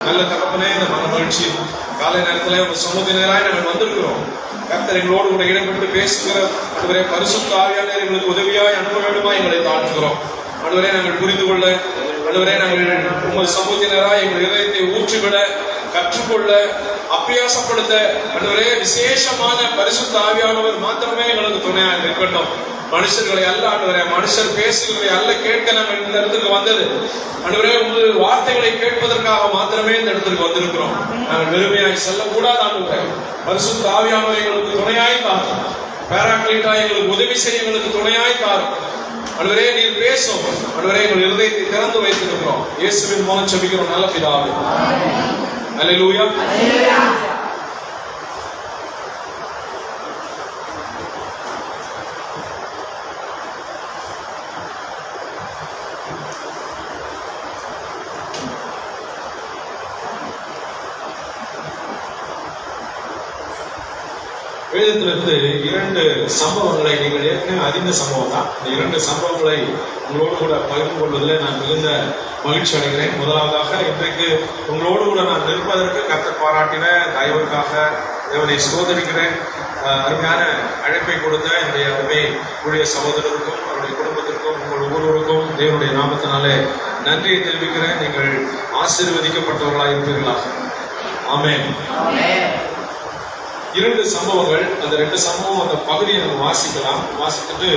நல்ல தகப்பனே, இந்த மன மகிழ்ச்சி காலை நேரத்தில் ஒரு சமூகத்தினராய் நாங்கள் வந்திருக்கிறோம். கர்த்தர் எங்களோடு கூட இடம்பெற்று பேசுகிற ஆண்டவரே, பரிசுத்த ஆவியானவர் எங்களுக்கு உதவியாய் அனுப்ப வேண்டுமா எங்களை தாழ்த்துகிறோம். ஆண்டவரே, நாங்கள் புரிந்து கொள்ள, ஆண்டவரே, நாங்கள் உங்கள் சமூகத்தினராய் எங்கள் இதயத்தை ஊற்றிவிட, கற்றுக்கொள்ள, அபியாசப்படுத்த, ஆண்டவரே, விசேஷமான பரிசுத்த ஆவியானவர் மாத்திரமே எங்களுக்கு துணையாக இருக்கட்டும். மனுஷர்களை அல்ல ஆண்டவரே, மனுஷர் பேசுகிறதை அல்ல கேட்க நாங்கள் இந்த இடத்துக்கு வந்தது. ஆண்டவரே, உங்கள் வார்த்தைகளை கேட்பதற்காக மாத்திரமே இந்த இடத்துக்கு வந்திருக்கிறோம். நாங்கள் வெறுமையாய் செல்லக்கூடாது ஆண்டவரே. பரிசுத்த ஆவியானவர் எங்களுக்கு துணையாய் தாரும். பேராக்லீட்டா எங்களுக்கு உதவி செய்ய எங்களுக்கு துணையாய் தாரும். ஆண்டவரே, நீர் பேசும். ஆண்டவரே, எங்கள் இருதயத்தை திறந்து வைத்திருக்கிறோம். இயேசுவின் மூலம் ஜெபிக்கிறோம் நல்ல பிதாவே. அல்லேலூயா. வேதத்திலிருந்து 2 சம்பவங்களை நீங்கள் ஏற்கனவே அறிந்த சம்பவம் தான். இந்த 2 சம்பவங்களை உங்களோடு கூட பகிர்ந்து கொள்வதில் நான் மிகுந்த மகிழ்ச்சி அடைகிறேன். முதலாவதாக, இன்றைக்கு உங்களோடு கூட நான் நிற்பதற்கு கர்த்தர் பாராட்டின தயவுக்காக தேவனை சோதரிக்கிறேன். அருமையான அழைப்பை கொடுத்த என்னுடைய அருமை ஊழிய சகோதரருக்கும் அவருடைய குடும்பத்திற்கும் உங்கள் ஒவ்வொருவருக்கும் தேவனுடைய நாமத்தினாலே நன்றியை தெரிவிக்கிறேன். நீங்கள் ஆசீர்வதிக்கப்பட்டவர்களாக இருப்பீர்களாக. ஆமென். 2 சம்பவங்கள். அந்த 2 சம்பவம், அந்த பகுதியை நம்ம வாசிக்கலாம். வாசித்துட்டு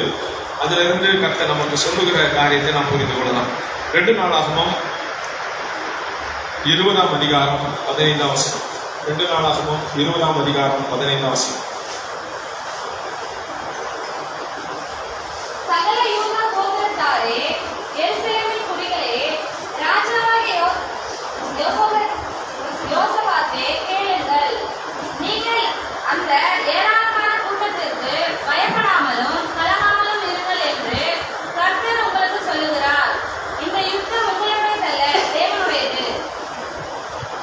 அதுல இருந்து கர்த்தர் நமக்கு சொல்லுகிற காரியத்தை நாம் புரிந்து கொள்ளலாம். 2 நாளாகமம் 20ஆம் அதிகாரம் 15ஆம் வசனம். 2 நாளாகமம் 20ஆம் அதிகாரம் 15ஆம் வசனம். அந்த ஏராளமான கூட்டத்திற்கு பயப்படாமலும் கலங்காமலும் இருங்கள் என்று கர்த்தர் உங்களுக்கு சொல்லுகிறார். இந்த யுத்தம் உங்களுடையதல்ல, தேவனுடையது.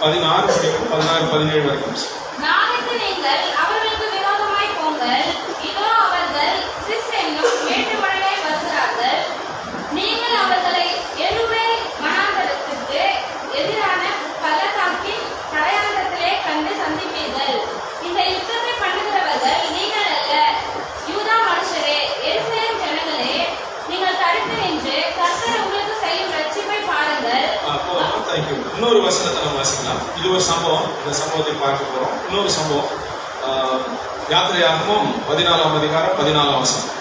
16 17 வரைக்கும். நாளைக்கு நீங்கள் அவர்களுக்கு விரோதமாய் போங்கள். இதோ அவர்கள் சிஸ் என்னும் மேட்டு மலையை வருகிறார்கள். நீங்கள் அவர்களை எருவேல் வனாந்தரத்திற்கு எதிரான பள்ளத்தாக்கின் கடையாந்தத்திலே கண்டு சந்திப்பீர்கள். இந்த யுத்தத்தை பண்ணுகிறவர்கள் நீங்கள் அல்ல, யூதா மனுஷரே, எருசலேம் ஜனங்களே, நீங்கள் தடுத்து நின்று கர்த்தர் உங்களுக்கு செய்யும் ரட்சிப்பை பாருங்கள். இன்னொரு வசனத்தை நம்ம வாசிக்கலாம். இது ஒரு சம்பவம். இந்த சம்பவத்தை பார்க்க போறோம். இன்னொரு சம்பவம், யாத்திரையாகமம் 14ஆம் அதிகாரம் 14ஆம் வசனம்.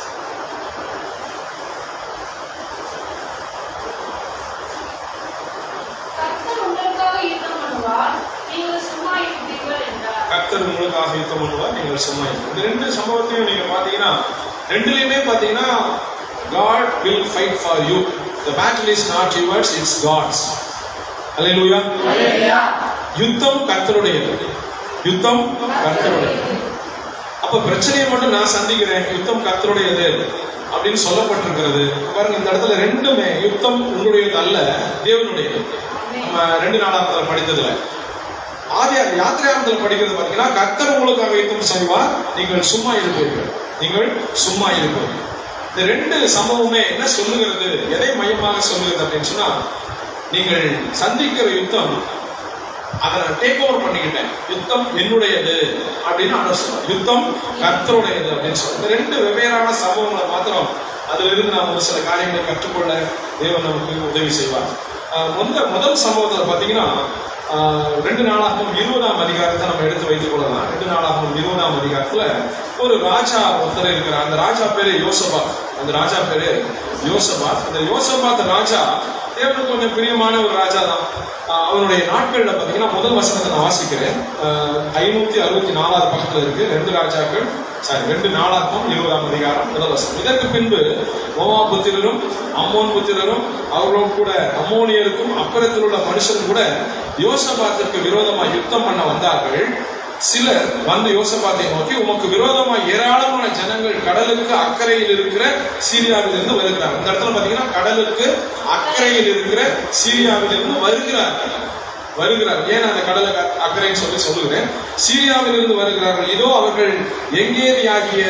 கர்த்தர் உங்களுக்காக யுத்தம் பண்ணுவார், நீங்கள் சும்மா இருப்பீர்கள் என்றார். கர்த்தர் உங்களுக்காக யுத்தம் பண்ணுவார், நீங்கள் சும்மா இருப்பீர்கள். இந்த 2 சம்பவத்தையும் நீங்க பாத்தீங்கன்னா, 2லயுமே பாத்தீங்கன்னா God will fight for you. The battle is not yours, it's God's. அல்லேலூயா. யுத்தம் கர்த்தருடையது. யுத்தம் கர்த்தருடையது. அப்ப பிரச்சனையை மட்டும் நான் சந்திக்கிறேன், யுத்தம் கர்த்தருடையது அப்படின்னு சொல்லப்பட்டிருக்கிறது. பாருங்க, இந்த இடத்துல 2மே யுத்தம் உங்களுடையது அல்ல, தேவனுடையது. நம்ம 2 நாளாகமத்துல படித்ததுல யாத்திரையாகமத்துல படிக்கிறது பாத்தீங்கன்னா, கர்த்தர் உங்களுக்காக யுத்தம் செய்வார், நீங்கள் சும்மா இருப்பீர்கள், நீங்கள் சும்மா இருப்பீர்கள். இந்த 2 சம்பவமே என்ன சொல்லுகிறது, எதை மையமாக சொல்லுகிறது அப்படின்னு சொன்னா, நீங்கள் சந்திக்கிற யுத்தம் அதை நான் டேக் ஓவர் பண்ணிக்கிட்டேன், யுத்தம் என்னுடையது அப்படின்னு அவர் சொல்றார். யுத்தம் கர்த்தருடையது அப்படின்னு சொல்றார். இந்த 2 வெவ்வேறான சம்பவங்களை மாத்திரம் அதுல இருந்து நாம் ஒரு சில காரியங்களை கற்றுக்கொள்ள தேவன் நமக்கு உதவி செய்வார். முதல் சம்பவத்துல பாத்தீங்கன்னா, 2 நாளாகமம் 20ஆம் அதிகாரத்தை நம்ம எடுத்து வைத்துக் கொள்ளலாம். 2 நாளாகமம் 20ஆம் அதிகாரத்துல ஒரு ராஜா ஒருத்தர் இருக்கிறார். அந்த ராஜா பேரு யோசபாத். அந்த யோசபாத் ராஜா தேவனுக்கு கொஞ்சம் பிரியமான ஒரு ராஜா தான். அவருடைய நாட்கள்ல பாத்தீங்கன்னா, முதல் வசனத்தை நான் வாசிக்கிறேன். 564ஆவது பக்கத்துல இருக்கு. 2 நாளாகமம் 20ஆம் அதிகாரம் முதல் வசனம். இதற்கு பின்பு மோவாப் புத்திரரும் அம்மோன் புத்திரரும் அவர்களோடு கூட அம்மோனியருக்கும் அப்புறத்தில் உள்ள மனுஷரும் கூட யோசபாத்திற்கு விரோதமாக யுத்தம் பண்ண வந்தார்கள். சிலர் வந்து யோசபாத்தை நோக்கி, உமக்கு விரோதமாக ஏராளமான ஜனங்கள் கடலுக்கு அக்கறையில் இருக்கிற சீரியாவில் இருந்து வருகிறார். இந்த இடத்துல பாத்தீங்கன்னா, கடலுக்கு அக்கறையில் இருக்கிற சீரியாவில் இருந்து வருகிறார். ஏன் அந்த கடலுக்கு அக்கறைன்னு சொல்லுகிறேன். சீரியாவில் இருந்து வருகிறார்கள். இதோ அவர்கள் எங்கேதியாகிய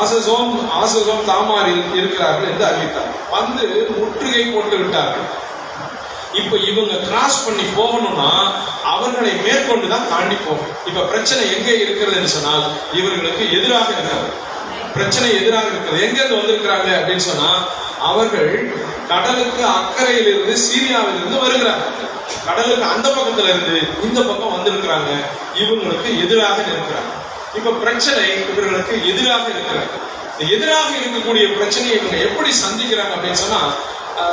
ஆசசோம் தாமாரில் இருக்கிறார்கள் என்று அறிவித்தார். வந்து முற்றுகை போட்டு விட்டார்கள். இப்ப இவங்க கிராஸ் பண்ணி போகணும்னா அவர்களை மேற்கொண்டு தான் தாண்டி போகும். இப்ப பிரச்சனை எங்கே இருக்கிறதுன்னு சொன்னால் இவர்களுக்கு எதிராக இருக்கிறது. பிரச்சனை எதிராக இருக்கிறது. எங்க இருந்து வந்திருக்கிறாங்க அப்படின்னு சொன்னா அவர்கள் கடலுக்கு அக்கறையில் இருந்து சீரியாவில் இருந்து வருகிறாங்க. கடலுக்கு அந்த பக்கத்துல இருந்து இந்த பக்கம் வந்திருக்கிறாங்க. இவங்களுக்கு எதிராக இருக்கிறாங்க. இப்ப பிரச்சனை இவர்களுக்கு எதிராக இருக்கிறாங்க. எதிராக இருக்கக்கூடிய பிரச்சனையை இவங்க எப்படி சந்திக்கிறாங்க அப்படின்னு சொன்னா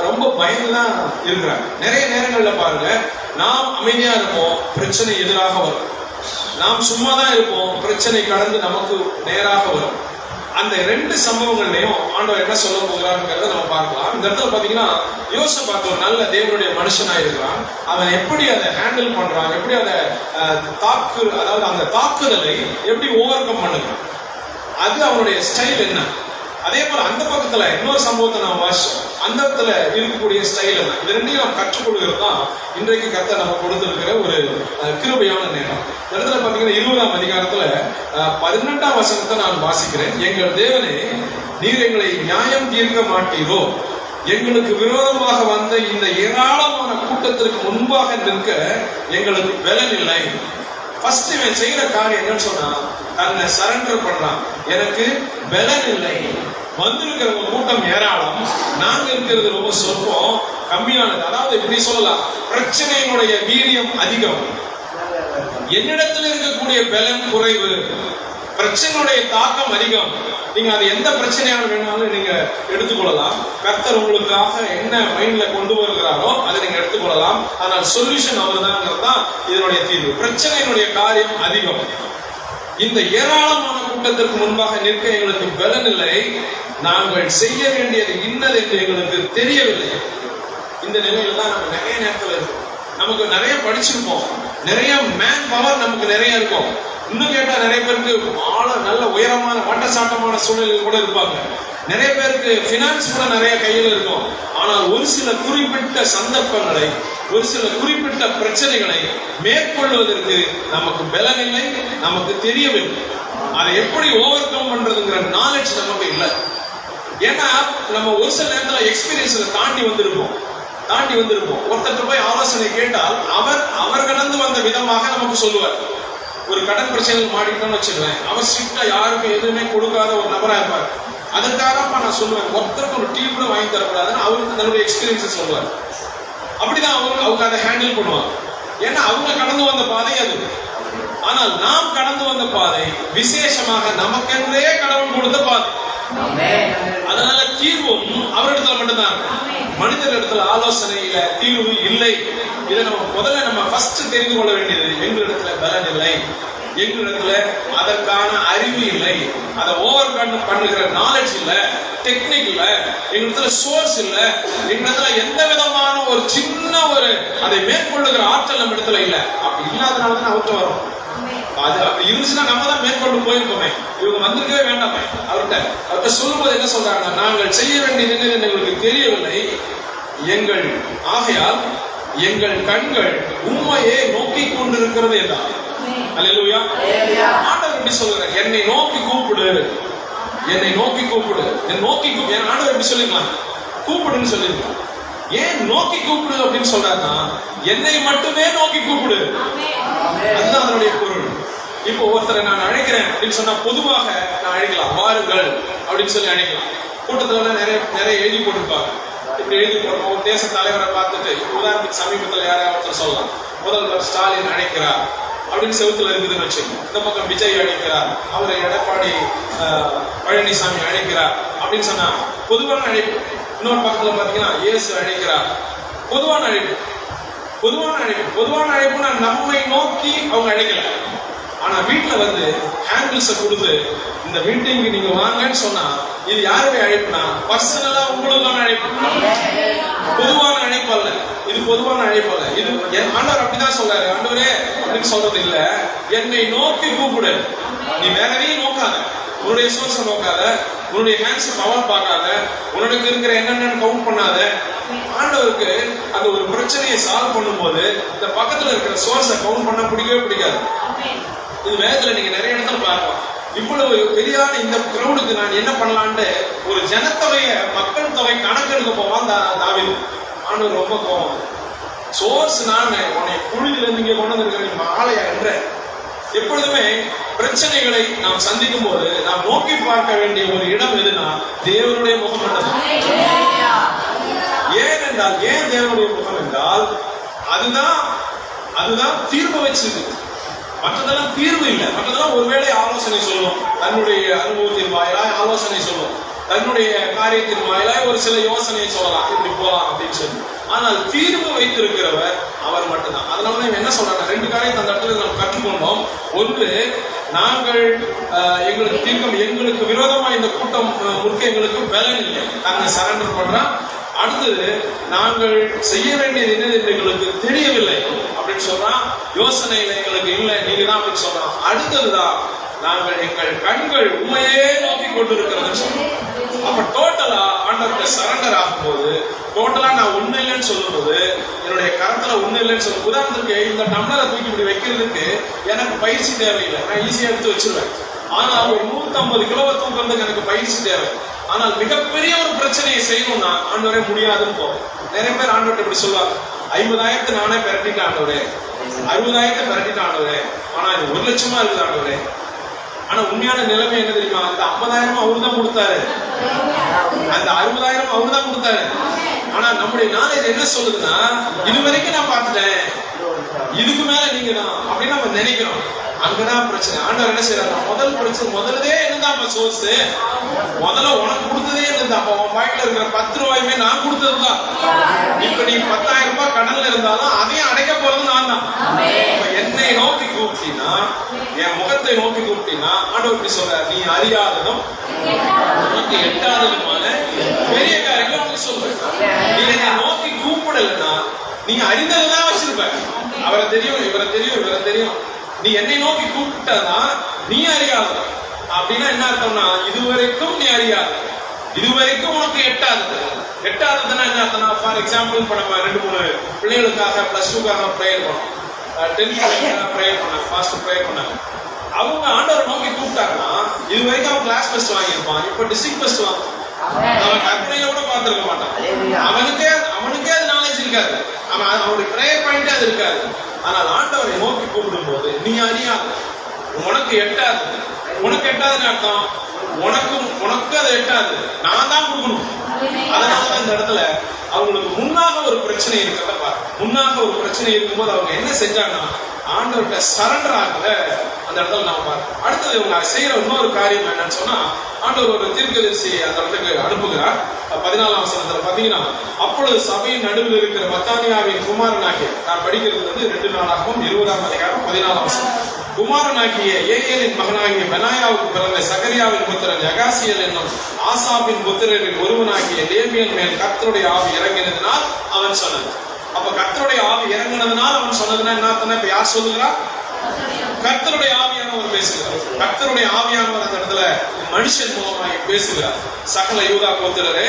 ரொம்ப பயந்துதான் இருக்கிறாங்க. நிறைய நேரங்கள்ல பாருங்க, நாம் அமைதியா இருப்போம், பிரச்சனை எதிராக வரும். நாம் சும்மா தான் இருப்போம், பிரச்சனை கடந்து நமக்கு நேராக வரும். அந்த ரெண்டு சம்பவங்கள்லையும் ஆண்டவர் என்ன சொல்ல போகிறாருங்கிறத நம்ம பார்க்கலாம். இந்த இடத்துல பாத்தீங்கன்னா யோசபாத் ஒரு நல்ல தேவனுடைய மனுஷனா இருக்கிறான். அவன் எப்படி அதை ஹேண்டில் பண்றான், எப்படி அதை அதாவது அந்த தாக்குதலை எப்படி ஓவர் கம் பண்ணுறான், அது அவனுடைய ஸ்டைல் என்ன. அதே போல அந்த பக்கத்துல இன்னொரு சம்பவத்தை நான் வாசிச்சோம். அந்த இடத்துல இருக்கக்கூடிய ஸ்டைல் என்ன, இது ரெண்டையும் நாம் கற்றுக்கொள்கிறது தான் இன்றைக்கு கர்த்தர் நம்ம கொடுத்திருக்கிற ஒரு கிருபையான நேரம். இந்த இடத்துல பாத்தீங்கன்னா 20ஆம் அதிகாரத்துல 12ஆம் வசனத்தை நான் வாசிக்கிறேன். எங்கள் தேவனே, நீர் எங்களை நியாயம் தீர்க்க மாட்டீரோ? எங்களுக்கு விரோதமாக வந்த இந்த ஏராளமான கூட்டத்திற்கு முன்பாக நிற்க எங்களுக்கு பலன் இல்லை. ஃபர்ஸ்ட் இவன் செய்யற காரியம் என்னன்னு சொன்னா தன்னை சரண்டர் பண்றான். எனக்கு பலன் இல்லை, வந்திருக்கிறவங்க கூட்டம் ஏராளம், நாங்க இருக்கிறது ரொம்ப சொற்பம், கம்மியானது. அதாவது இப்படி சொல்லலாம், பிரச்சனையினுடைய வீரியம் அதிகம், என்னிடத்தில் இருக்கக்கூடிய பலன் குறைவு, பிரச்சனையுடைய தாக்கம் அதிகம். நீங்க அது எந்த பிரச்சனையாக வேணாலும் நீங்க எடுத்துக்கொள்ளலாம். கர்த்தர் உங்களுக்காக என்ன மைண்ட்ல கொண்டு வருகிறாரோ அதை நீங்க எடுத்துக்கொள்ளலாம். ஆனால் சொல்யூஷன் அவர் தான் இதனுடைய தீர்வு. பிரச்சனையினுடைய காரியம் அதிகம், இந்த ஏராளமான கூட்டத்திற்கு முன்பாக நிற்க எங்களுக்கு பலன் இல்லை, நாங்கள் செய்ய வேண்டியது இன்னது என்று எங்களுக்கு தெரியவில்லை. இந்த நிலையில தான் நம்ம நிறைய நேரத்தில் இருக்கோம். நமக்கு நிறைய படிச்சிருப்போம், நிறைய மேன் பவர் நமக்கு நிறைய இருக்கும். இன்னும் கேட்டா நிறைய பேருக்கு நல்ல உயரமான வட்டசாட்டமான சூழலில் கூட இருப்பாங்க. நிறைய பேருக்கு பினான்ஸ் கூட நிறைய கையில் இருக்கும். ஆனால் ஒரு சில குறிப்பிட்ட சந்தர்ப்பங்களை, ஒரு சில குறிப்பிட்ட பிரச்சனைகளை மேற்கொள்வதற்கு நமக்கு பலன் இல்லை, நமக்கு தெரியவில்லை. அதை எப்படி ஓவர் கம் பண்றதுங்கிற நாலேஜ் நமக்கு இல்லை. ஏன்னா நம்ம ஒரு சில நேரத்தில் எக்ஸ்பீரியன்ஸ்ல தாண்டி வந்திருப்போம். ஒருத்தர் போய் ஆலோசனை கேட்டால் அவர் கடந்து வந்த விதமாக நமக்கு சொல்லுவார். ஒரு கடன் பிரச்சனையில் மாட்டிட்டோம்னு வச்சுக்கிறேன், அவர் ஸ்ட்ரிக்டா யாருக்கும் எதுவுமே கொடுக்காத ஒரு நபரா இருப்பார். அதற்காக நான் சொல்லுவேன், ஒருத்தருக்கு ஒரு டீ கூட வாங்கி தரக்கூடாதுன்னு அவருக்கு தன்னுடைய எக்ஸ்பீரியன்ஸை சொல்லுவார். அப்படிதான் அவங்க அதை ஹேண்டில் பண்ணுவாங்க. ஏன்னா அவங்க கடந்து வந்த பாதை அது. ஆனால் நாம் கடந்து வந்த பாதை விசேஷமாக நமக்கென்றே கடவுள் கொடுத்த பாதை. அதனால தீர்வும் அவரிடத்துல மட்டும்தான். மனிதர் இடத்துல ஆலோசனையில தீர்வு இல்லை. இதை நம்ம ஃபர்ஸ்ட் தெரிந்து கொள்ள வேண்டியது, எங்களிடத்துல பலன் இல்லை, எங்களிடத்துல அதற்கான அறிவு இல்லை, அதை ஓவர் கம் பண்ணுகிற நாலேஜ் இல்ல, டெக்னிக் இல்ல, எங்களிடத்துல சோர்ஸ் இல்ல, எங்களிடத்துல எந்த விதமான ஒரு சின்ன அதை மேற்கொள்ளுகிற ஆற்றல் நம்ம இடத்துல இல்ல. அப்படி இல்லாதனாலதான் அவர்கிட்ட வரும். அது அப்படி இருந்துச்சுன்னா நம்ம தான் மேற்கொண்டு போயிருப்போமே. இவங்க வந்திருக்கவே வேண்டாமே. அவர்கிட்ட சொல்லும்போது என்ன சொல்றாங்க, நாங்கள் செய்ய வேண்டியது எங்களுக்கு தெரியவில்லை, ஆகையால் எங்கள் கண்கள் உண்மையே நோக்கி கொண்டிருக்கிறது என்றார். அல்லேலூயா. ஆண்டவர் எப்படி சொல்றார், என்னை நோக்கி கூப்பிடு, என்னை நோக்கி கூப்பிடு, ஆண்டவர் எப்படி சொல்லிருக்கலாம், கூப்பிடுன்னு சொல்லிருக்கலாம். ஏன் நோக்கி கூப்பிடு அப்படின்னு சொல்றாருன்னா, என்னை மட்டுமே நோக்கி கூப்பிடு, அதுதான் அதனுடைய பொருள். இப்போ ஒருத்தரை நான் அழைக்கிறேன் அப்படின்னு சொன்னா பொதுவாக நான் அழைக்கலாம், வாருங்கள் அப்படின்னு சொல்லி அழைக்கலாம். கூட்டத்துல நிறைய எழுதி போட்டிருப்பாங்க. இப்படி எழுதி போடுறோம், ஒரு தேச தலைவரை பார்த்துட்டு, உதாரணத்துக்கு சமீபத்தில் யாராவது சொல்லலாம், முதல்வர் ஸ்டாலின் அழைக்கிறார் அப்படின்னு செவுத்துல இருக்குதுன்னு வச்சுக்கோங்க. இந்த பக்கம் விஜய் அழைக்கிறார், அவரை எடப்பாடி பழனிசாமி அழைக்கிறார் அப்படின்னு சொன்னா பொதுவான அழைப்பு. இன்னொரு பக்கத்துல பாத்தீங்கன்னா இயேசு அழைக்கிறார், பொதுவான அழைப்பு. நான் நம்மை நோக்கி அவங்க அழைக்கல. ஆனா வீட்டுல வந்து ஹேண்டில்ஸை கொடுத்து இந்த மீட்டிங்கு நீங்க வாங்கன்னு சொன்னா இது யாருடைய அழைப்புனா பர்சனலா உங்களுக்கான அழைப்பு, பொதுவான அழைப்பு அல்ல. இது பொதுவான அழைப்பு அல்ல. இது ஆண்டவர் அப்படிதான் சொல்றாரு. ஆண்டவரே அப்படின்னு சொல்றது இல்ல, என்னை நோக்கி கூப்பிடு. நீ வேற எதையும் நோக்காத, உன்னுடைய சோர்ஸை நோக்காத, உன்னுடைய ஹேண்ட்ஸ் பவர் பார்க்காத, உனக்கு இருக்கிற என்னென்னு கவுண்ட் பண்ணாத. ஆண்டவருக்கு அந்த ஒரு பிரச்சனையை சால்வ் பண்ணும்போது இந்த பக்கத்துல இருக்கிற சோர்ஸை கவுண்ட் பண்ண பிடிக்காது. இது வேதத்துல நீங்க நிறைய இடத்துல பார்க்கலாம். இவ்வளவு பெரியான இந்த கிரௌடுக்கு நான் என்ன பண்ணலான்ட்டு ஒரு ஜனத்தொகைய மக்கள் தொகை கணக்கெடுக்க போவான் தாவீது. ஆண்டவர் ரொம்ப கோபம். சோர்ஸ் நான் உன்னை புழுதில இருந்து இங்கே கொண்டு வந்திருக்க நீ ஆலயா என்ற. எப்பொழுதுமே பிரச்சனைகளை நாம் சந்திக்கும் போது நாம் நோக்கி பார்க்க வேண்டிய ஒரு இடம் எதுனா தேவனுடைய முகம் என்றது. ஏனென்றால் ஏன் தேவனுடைய முகம் என்றால் அதுதான் தீர்வு வச்சிருக்கு. மற்றதெல்லாம் தீர்வு இல்லை. மற்றதெல்லாம் ஒருவேளை ஆலோசனை சொல்லும், தன்னுடைய அனுபவத்தின் வாயிலாய் ஆலோசனை சொல்லும், தன்னுடைய காரியத்தின் வாயிலாய் ஒரு சில யோசனையை சொல்லலாம், இப்படி போகலாம் அப்படின்னு சொல்லி. ஆனால் தீர்வு வைத்திருக்கிறவர் அவர் மட்டும்தான். அதனால என்ன சொல்றாங்க, ரெண்டு காரியத்தை அந்த இடத்துல நம்ம கற்றுக்கொண்டோம். ஒன்று, நாங்கள் எங்களுக்கு விரோதமா இந்த கூட்டம் முழுக்க எங்களுக்கு பலன் இல்லை, நாங்கள் சரண்டர் பண்றோம். அடுத்தது, நாங்கள் செய்ய வேண்டியது என்னது என்று எங்களுக்கு தெரியவில்லை அப்படின்னு சொல்றான். யோசனைகள் எங்களுக்கு இல்லை, நீங்க தான் அப்படின்னு சொல்றான். அடுத்ததுதான், நாங்கள் எங்கள் கண்கள் உண்மையே நோக்கி கொண்டிருக்கிறதுன்னு சொல்றோம். அப்ப டோட்டலா ஆண்டவர்கிட்ட சரண்டர் ஆகும்போது, டோட்டலா நான் ஒண்ணு இல்லைன்னு சொல்லும்போது, என்னுடைய கரத்துல ஒண்ணு இல்லைன்னு சொல்லும். உதாரணத்துக்கு இந்த டம்ளரை தூக்கி இப்படி வைக்கிறதுக்கு எனக்கு பயிற்சி தேவையில்லை, நான் ஈஸியா எடுத்து வச்சிருவேன். ஆனால் ஒரு 150 கிலோவை தூக்குறதுக்கு எனக்கு பயிற்சி தேவை. ஆனால் மிகப்பெரிய ஒரு பிரச்சனையை செய்யணும்னா ஆண்டவரே முடியாதுன்னு போகும். நிறைய பேர் ஆண்டவர்கிட்ட இப்படி சொல்லுவாங்க, 50,000 நானே பெரட்டிட்டேன் ஆண்டவரே, 60,000 பெரட்டிட்டேன் ஆண்டவரே, ஆனா இது 1 லட்சமா இருக்குது ஆண்டவரே. ஆனா உண்மையான நிலைமை என்ன தெரியுமா, அந்த 50,000 அவரு தான் கொடுத்தாரு, அந்த 60,000 அவரு தான் கொடுத்தாரு. ஆனா நம்முடைய நாலேஜ் என்ன சொல்லுதுன்னா, இது வரைக்கும் நான் பார்த்துட்டேன், இதுக்கு மேல நீங்க தான் அப்படின்னு நம்ம நினைக்கிறோம். அங்கதான் பிரச்சனை. ஆண்டவர் என்ன செய்யறாரு, முதல் பிரச்சனை முதல்லே என்னதான் சோர்ஸ், முதல்ல உனக்கு கொடுத்ததே என்னது, அப்ப உன் பாக்கெட்ல இருக்கிற 10 ரூபாயுமே நான் கொடுத்ததுதான். இப்ப நீ 10,000 ரூபாய் கடன்ல இருந்தாலும் அதையும் அடைக்க போறது நான் தான். என்னை நோக்கி கூப்பிட்டீங்கன்னா, என் முகத்தை நோக்கி கூப்பிட்டீங்கன்னா, ஆண்டவர் இப்படி சொல்றாரு, நீ அறியாததும் உனக்கு எட்டாததுமான பெரிய காரியங்கள் உனக்கு சொல்றேன். நீ என்னை நோக்கி கூப்பிடலன்னா நீ அறிந்ததுதான் வச்சிருப்ப. அவரை தெரியும், இவரை தெரியும், இவரை தெரியும். நீ என்னை நோக்கி கூப்பிட்டா நீ அறியாத அப்படின்னா என்ன அர்த்தம்னா, இதுவரைக்கும் நீ அறியாத, இதுவரைக்கும் உனக்கு எட்டாதது. எட்டாததுன்னா என்ன அர்த்தம்னா, ஃபார் எக்ஸாம்பிள் இப்ப நம்ம 2-3 பிள்ளைகளுக்காக +2க்காக ப்ரேயர் பண்ணோம், 10th ப்ரேயர் பண்ணாங்க, ஃபாஸ்ட் ப்ரேயர் பண்ணாங்க. அவங்க ஆண்டவரை நோக்கி கூப்பிட்டாங்கன்னா, இது வரைக்கும் அவன் கிளாஸ் ஃபர்ஸ்ட் வாங்கியிருப்பான், இப்ப டிஸ்ட்ரிக்ட் ஃபர்ஸ்ட் வாங்குவான். அவன் கற்பனையில கூட பார்த்திருக்க மாட்டான். அவனுக்கே அது நாலேஜ் இருக்காது, அவனுடைய ப்ரேயர் பாயிண்டே அது இருக்காது. ஆனால் ஆண்டவரை நோக்கி கூப்பிடும் போது நீ அறியாது, உனக்கு எட்டாது. உனக்கு எட்டாதுன்னு அர்த்தம், உனக்கு அது எட்டாது, நான் தான் கொடுக்கணும். அதனாலதான் இந்த இடத்துல அவங்களுக்கு முன்னாக ஒரு பிரச்சனை இருக்கிறத பாரு. முன்னாக ஒரு பிரச்சனை இருக்கும்போது அவங்க என்ன செஞ்சாங்கன்னா, ஆண்டவர்கிட்ட சரண்டர் ஆகல. அந்த இடத்துல நான் பார்க்கிறேன். அடுத்தது இவங்க செய்யற இன்னொரு காரியம் என்னன்னு சொன்னா, ஆண்டவர் ஒரு தீர்க்கதரிசி அந்த இடத்துக்கு அனுப்புகிறார். 14ஆம் வசனத்துல பாத்தீங்கன்னா, அப்பொழுது சபையின் நடுவில் இருக்கிற மத்தானியாவின் குமாரனாகிய, நான் படிக்கிறது 2 நாளாகவும் 20ஆம் அதிகாரம் 14ஆம் வசனம். குமாரனாகிய ஏகேலின் மகனாகிய பெனாயாவுக்கு பிறந்த சகரியாவின் புத்திரன் யகாசியல் என்னும் ஆசாபின் புத்திரரில் ஒருவனாகிய லேவியன் மேல் கர்த்தருடைய ஆவி இறங்கினதினால் அவன் சொன்னது. அப்ப கர்த்தருடைய ஆவி இறங்கினதுனால் அவன் சொன்னதுன்னா என்ன? இப்ப யார் சொல்லுகிறா? கர்த்தருடைய ஆவியானவர் பேசுகிறார். கர்த்தருடைய ஆவியானவர் அந்த இடத்துல மனுஷன் மூலமாக பேசுகிறார். சகல யூதா கோத்திரரே,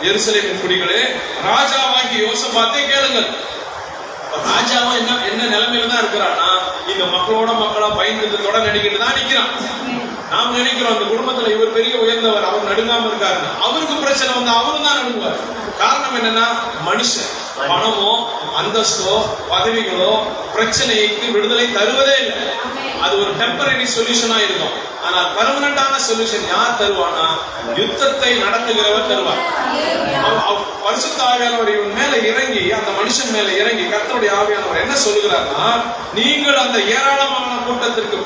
எருசலேமின் குடிகளே, ராஜாவாகி யோசபாத்தை கேளுங்கள். ராஜாவும் என்ன நிலைமையில தான் இருக்கிறான்னா, இந்த மக்களா பயந்து தொட நடிக்கிட்டு தான் நிக்கிறான். நாம் நினைக்கிறோம் அந்த குடும்பத்துல இவர் பெரிய உயர்ந்தவர், அவர் நடுங்காம இருக்காரு. அவருக்கு பிரச்சனை வந்து அவரும் தான் நடுங்குவார். காரணம் என்னன்னா, மனுஷன் பணமோ அந்தஸ்தோ பதவிகளோ பிரச்சனைக்கு விடுதலை தருவதே இல்லை. அது ஒரு டெம்பரரி சொல்யூஷனா இருக்கும். ஆனால் பெர்மனண்டான சொல்யூஷன் யார் தருவானா, யுத்தத்தை நடத்துகிறவர் தருவார். பரிசுத்த ஆவியானவர் இவன் மேல இறங்கி, அந்த மனுஷன் மேல இறங்கி, கர்த்தருடைய ஆவியானவர் என்ன சொல்லுகிறார்னா, நீங்கள் அந்த ஏராளமான கூட்டத்திற்கு